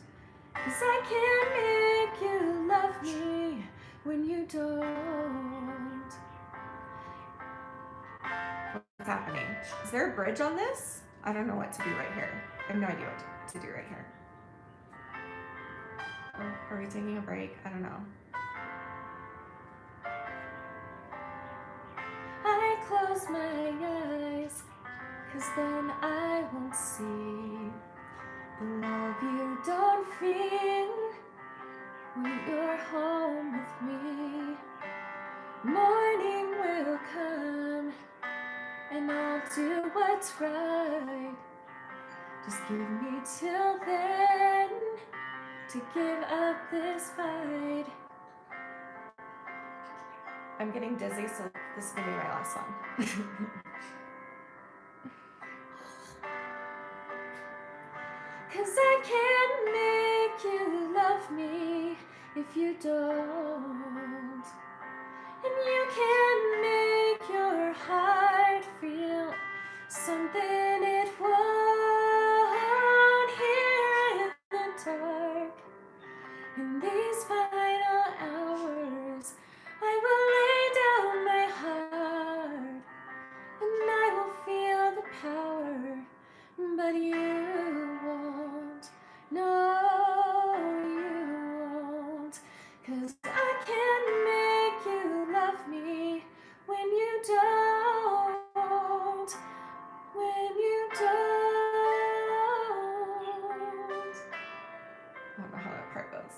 'Cause I can't make you love me when you don't. Is there a bridge on this? I don't know what to do right here. I have no idea what to do right here. Oh, are we taking a break? I don't know. I close my eyes, 'cause then I won't see the love you don't feel when you're home with me. Morning will come, and I'll do what's right. Just give me till then to give up this fight. I'm getting dizzy, so this is gonna be my last song. Cause I can't make you love me if you don't. And you can't make your heart feel something it won't. Here in the dark, in these final hours, I will lay down my heart, and I will feel the power, but you won't. No, you won't. 'Cause I can't make you love me when you don't. When you don't. I don't know how that part goes.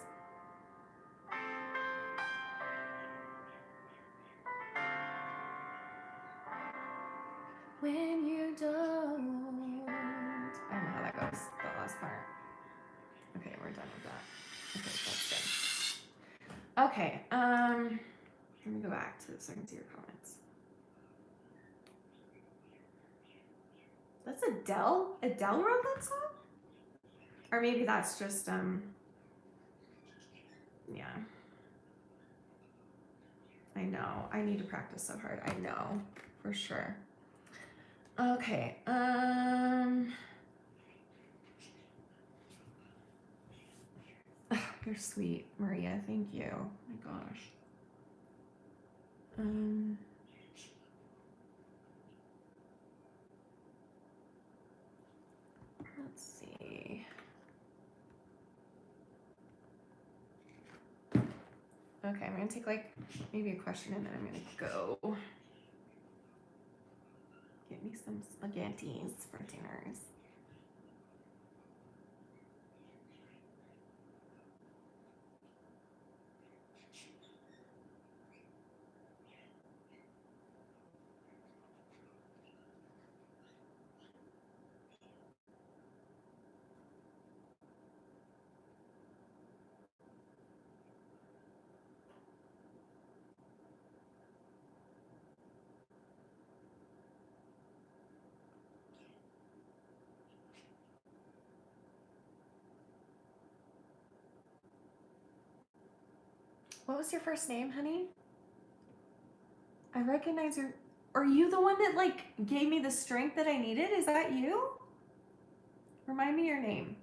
When you don't. I don't know how that goes, that last part. Okay, we're done with that. Okay, that's good. Okay, let me go back to so I can see your comments. That's Adele? Adele wrote that song? Or maybe that's just, yeah. I know, I need to practice so hard. I know, for sure. Okay, you're sweet, Maria. Thank you. Oh my gosh. Let's see. Okay, I'm gonna take like maybe a question and then I'm gonna go get me some spaghettis for dinners. What was your first name, honey? I recognize your. Are you the one that like gave me the strength that I needed? Is that you? Remind me your name.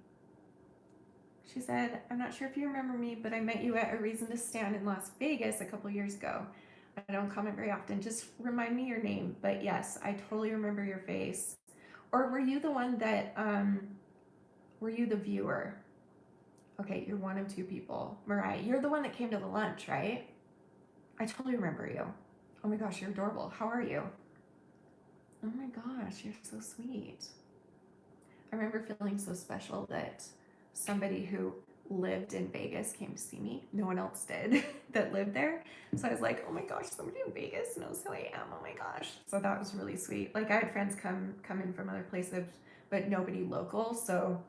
She said, I'm not sure if you remember me, but I met you at A Reason to Stand in Las Vegas a couple years ago. I don't comment very often. Just remind me your name. But yes, I totally remember your face. Or were you the one that, were you the viewer? Okay, you're one of two people. Mariah, you're the one that came to the lunch, right? I totally remember you. Oh my gosh, you're adorable. How are you? Oh my gosh, you're so sweet. I remember feeling so special that somebody who lived in Vegas came to see me. No one else did that lived there. So I was like, oh my gosh, somebody in Vegas knows who I am. Oh my gosh. So that was really sweet. Like I had friends come in from other places, but nobody local. So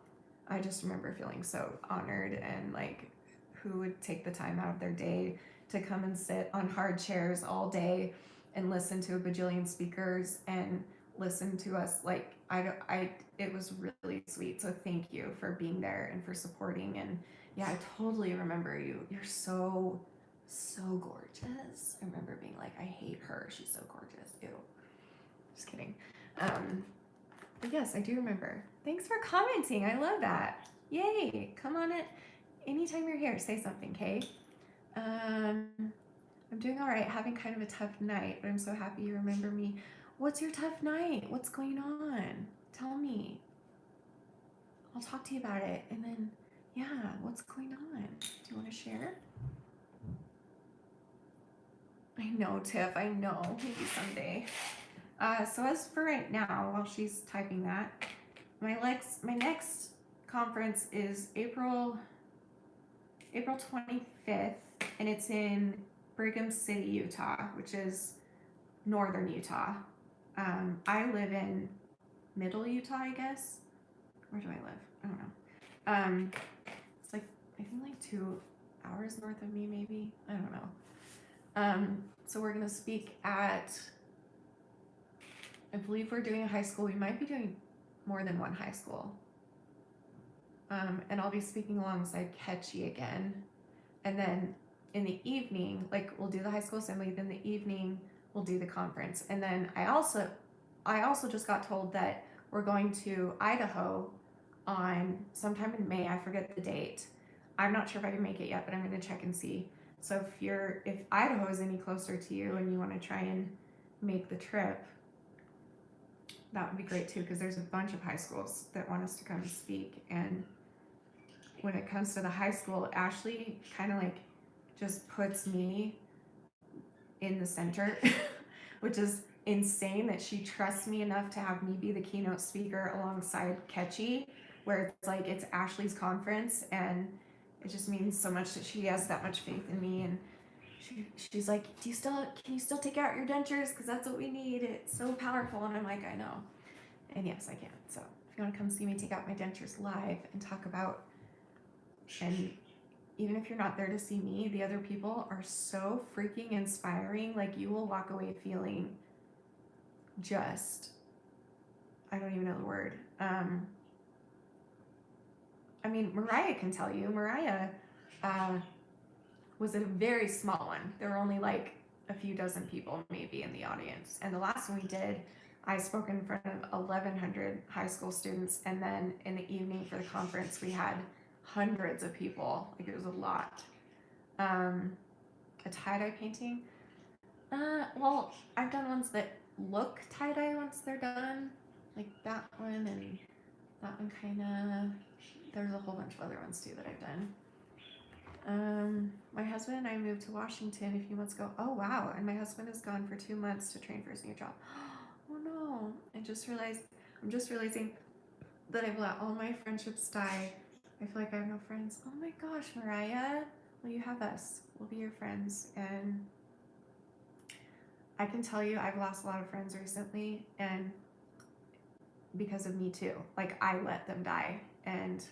I just remember feeling so honored, and like who would take the time out of their day to come and sit on hard chairs all day and listen to a bajillion speakers and listen to us. Like it was really sweet. So thank you for being there and for supporting. And yeah, I totally remember you. You're so gorgeous. I remember being like, I hate her. She's so gorgeous. Ew. Just kidding. But yes, I do remember. Thanks for commenting. I love that. Yay. Come on it. Anytime you're here, say something, Kay. I'm doing all right. Having kind of a tough night, but I'm so happy you remember me. What's your tough night? What's going on? Tell me. I'll talk to you about it. And then, yeah, what's going on? Do you want to share? I know, Tiff. I know. Maybe someday. So as for right now, while she's typing that, my next conference is April 25th, and it's in Brigham City, Utah, which is northern Utah. I live in middle Utah, I guess. Where do I live? I don't know. It's like, I think like 2 hours north of me, maybe. I don't know. So we're gonna speak at, I believe we're doing a high school. We might be doing more than one high school. And I'll be speaking alongside Ketchy again. And then in the evening, like we'll do the high school assembly, then the evening we'll do the conference. And then I also just got told that we're going to Idaho on sometime in May. I forget the date. I'm not sure if I can make it yet, but I'm gonna check and see. So if Idaho is any closer to you and you want to try and make the trip, that would be great too, because there's a bunch of high schools that want us to come speak. And when it comes to the high school, Ashley kind of like just puts me in the center, which is insane that she trusts me enough to have me be the keynote speaker alongside Ketchy, where it's like it's Ashley's conference, and it just means so much that she has that much faith in me. And she's like, can you still take out your dentures, because that's what we need, it's so powerful. And I'm like, I know. And yes, I can. So if you want to come see me take out my dentures live and talk about, and even if you're not there to see me, the other people are so freaking inspiring. Like, you will walk away feeling just, I don't even know the word. I mean, Mariah can tell you. Mariah was a very small one. There were only like a few dozen people maybe in the audience. And the last one we did, I spoke in front of 1,100 high school students. And then in the evening for the conference, we had hundreds of people. Like, it was a lot. A tie-dye painting. Well, I've done ones that look tie-dye once they're done. Like that one and that one kinda. There's a whole bunch of other ones too that I've done. My husband and I moved to Washington a few months ago. Oh wow, and my husband is gone for 2 months to train for his new job. Oh no, I'm just realizing that I've let all my friendships die. I feel like I have no friends. Oh my gosh, Mariah. Well, you have us. We'll be your friends. And I can tell you I've lost a lot of friends recently, and because of me too. Like, I let them die. And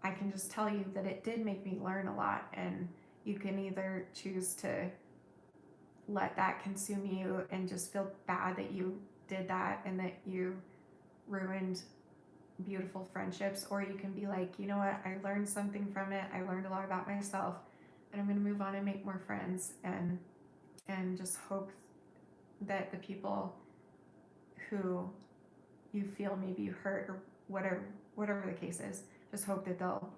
I can just tell you that it did make me learn a lot, and you can either choose to let that consume you and just feel bad that you did that and that you ruined beautiful friendships, or you can be like, you know what, I learned something from it. I learned a lot about myself, and I'm going to move on and make more friends, and just hope that the people who you feel maybe you hurt, or whatever the case is, just hope that they'll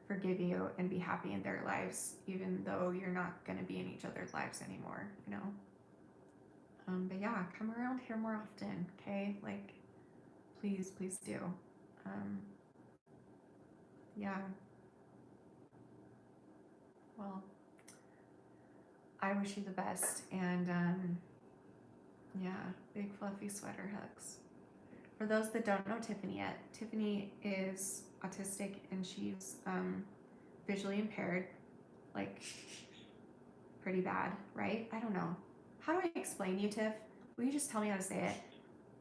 forgive you and be happy in their lives, even though you're not going to be in each other's lives anymore, you know. But yeah, come around here more often, okay? Like, please do. Yeah. Well, I wish you the best, and yeah, big fluffy sweater hugs. For those that don't know Tiffany yet, Tiffany is autistic, and she's visually impaired, like pretty bad, right? I don't know. How do I explain you, Tiff? Will you just tell me how to say it?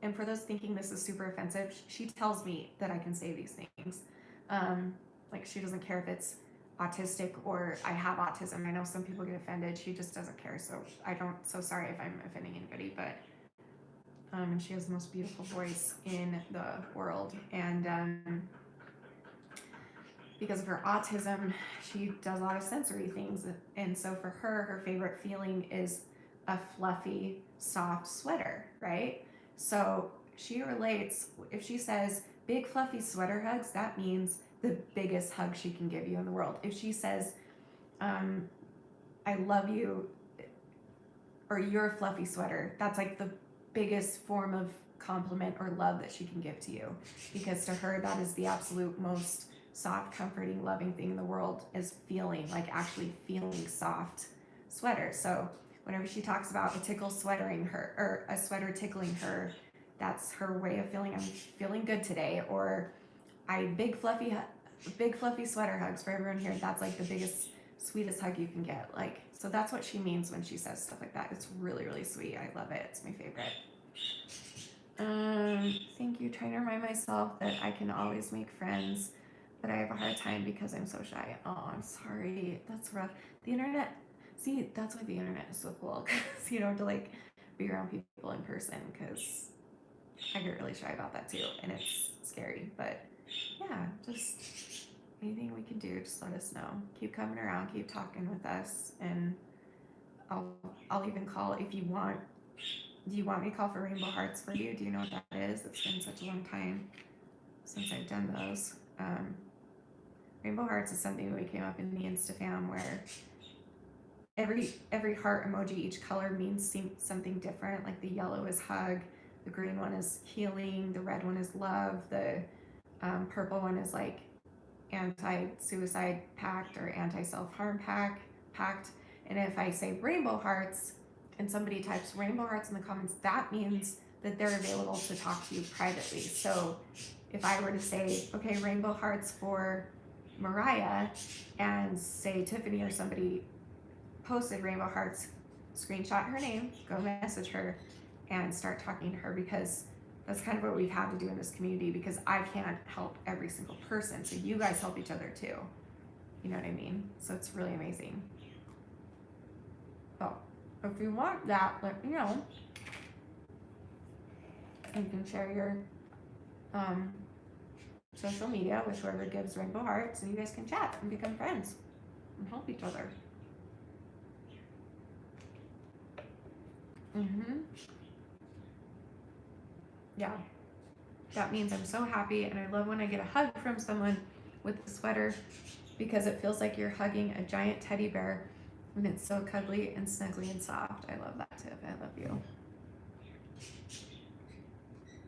And for those thinking this is super offensive, she tells me that I can say these things. Like, she doesn't care if it's autistic or I have autism. I know some people get offended. She just doesn't care. So sorry if I'm offending anybody, but and she has the most beautiful voice in the world. And because of her autism, she does a lot of sensory things. And so for her favorite feeling is a fluffy, soft sweater, right? So she relates, if she says big fluffy sweater hugs, that means the biggest hug she can give you in the world. If she says, I love you, or you're a fluffy sweater, that's like the biggest form of compliment or love that she can give to you, because to her that is the absolute most soft, comforting, loving thing in the world, is feeling, like actually feeling soft sweaters. So whenever she talks about a tickle sweatering her, or a sweater tickling her, that's her way of feeling, I'm feeling good today. Or big fluffy sweater hugs for everyone here. That's like the biggest, sweetest hug you can get. Like, so that's what she means when she says stuff like that. It's really, really sweet. I love it. It's my favorite. Thank you. Trying to remind myself that I can always make friends, but I have a hard time because I'm so shy. Oh, I'm sorry. That's rough. The internet, see, that's why the internet is so cool, because you don't have to like be around people in person, because I get really shy about that too, and it's scary. But yeah, just anything we can do, just let us know. Keep coming around, keep talking with us, and I'll even call if you want. Do you want me to call for Rainbow Hearts for you? Do you know what that is? It's been such a long time since I've done those. Rainbow Hearts is something that we came up in the Instafam, where every heart emoji, each color means something different. Like the yellow is hug, the green one is healing, the red one is love, the purple one is like anti-suicide pact or anti-self-harm pact. And if I say Rainbow Hearts and somebody types Rainbow Hearts in the comments, that means that they're available to talk to you privately. So if I were to say, okay, Rainbow Hearts for Mariah, and say Tiffany or somebody posted Rainbow Hearts, screenshot her name, go message her, and start talking to her, because that's kind of what we've had to do in this community, because I can't help every single person. So you guys help each other too. You know what I mean? So it's really amazing. So if you want that, let me know. You can share your social media with whoever gives Rainbow Hearts, and you guys can chat and become friends and help each other. Yeah, that means I'm so happy, and I love when I get a hug from someone with a sweater, because it feels like you're hugging a giant teddy bear, and it's so cuddly and snuggly and soft. I love that, Tiff. I love you.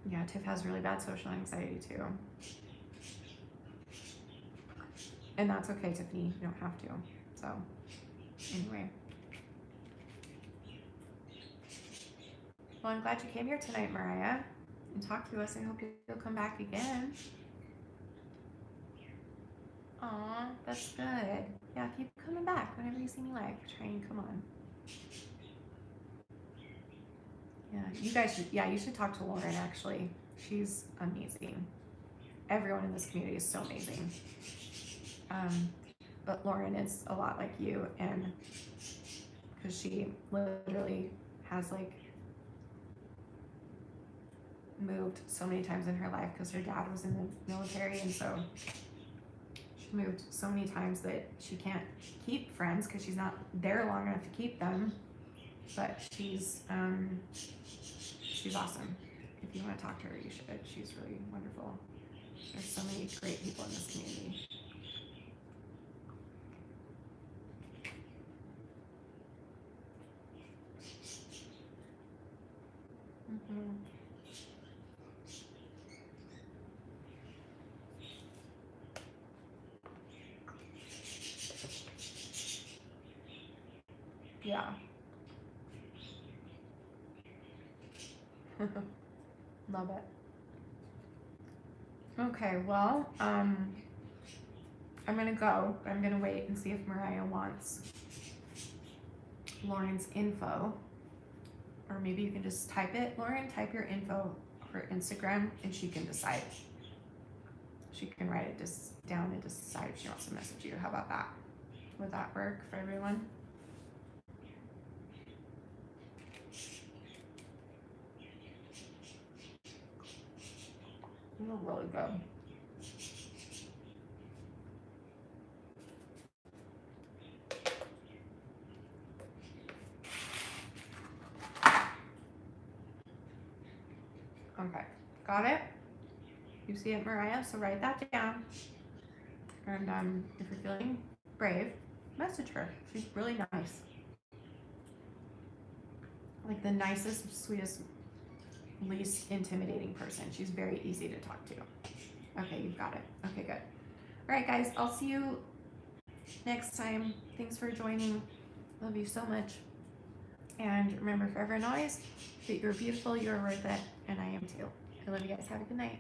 Yeah, Tiff has really bad social anxiety too. And that's okay, Tiffany. You don't have to. So, anyway. Well, I'm glad you came here tonight, Mariah, and talked to us. I hope you'll come back again. Aw, that's good. Yeah, keep coming back whenever you see me live. Try and come on. Yeah, you guys should, you should talk to Lauren, actually. She's amazing. Everyone in this community is so amazing. But Lauren is a lot like you, and because she literally has like moved so many times in her life, because her dad was in the military, and so she moved so many times that she can't keep friends because she's not there long enough to keep them. But she's awesome. If you want to talk to her, you should. She's really wonderful. There's so many great people in this community. Yeah. Love it. Okay, well, I'm gonna go, but I'm gonna wait and see if Mariah wants Lauren's info. Or maybe you can just type it. Lauren, type your info for Instagram, and she can decide. She can write it just down and decide if she wants to message you. How about that? Would that work for everyone? You're really good. Okay, got it? You see it, Mariah? So write that down. And if you're feeling brave, message her. She's really nice. Like the nicest, sweetest least intimidating person. She's very easy to talk to. Okay, you've got it. Okay, good. All right, guys, I'll see you next time. Thanks for joining. Love you so much. And remember, forever and always, that you're beautiful, you're worth it, and I am too. I love you guys. Have a good night.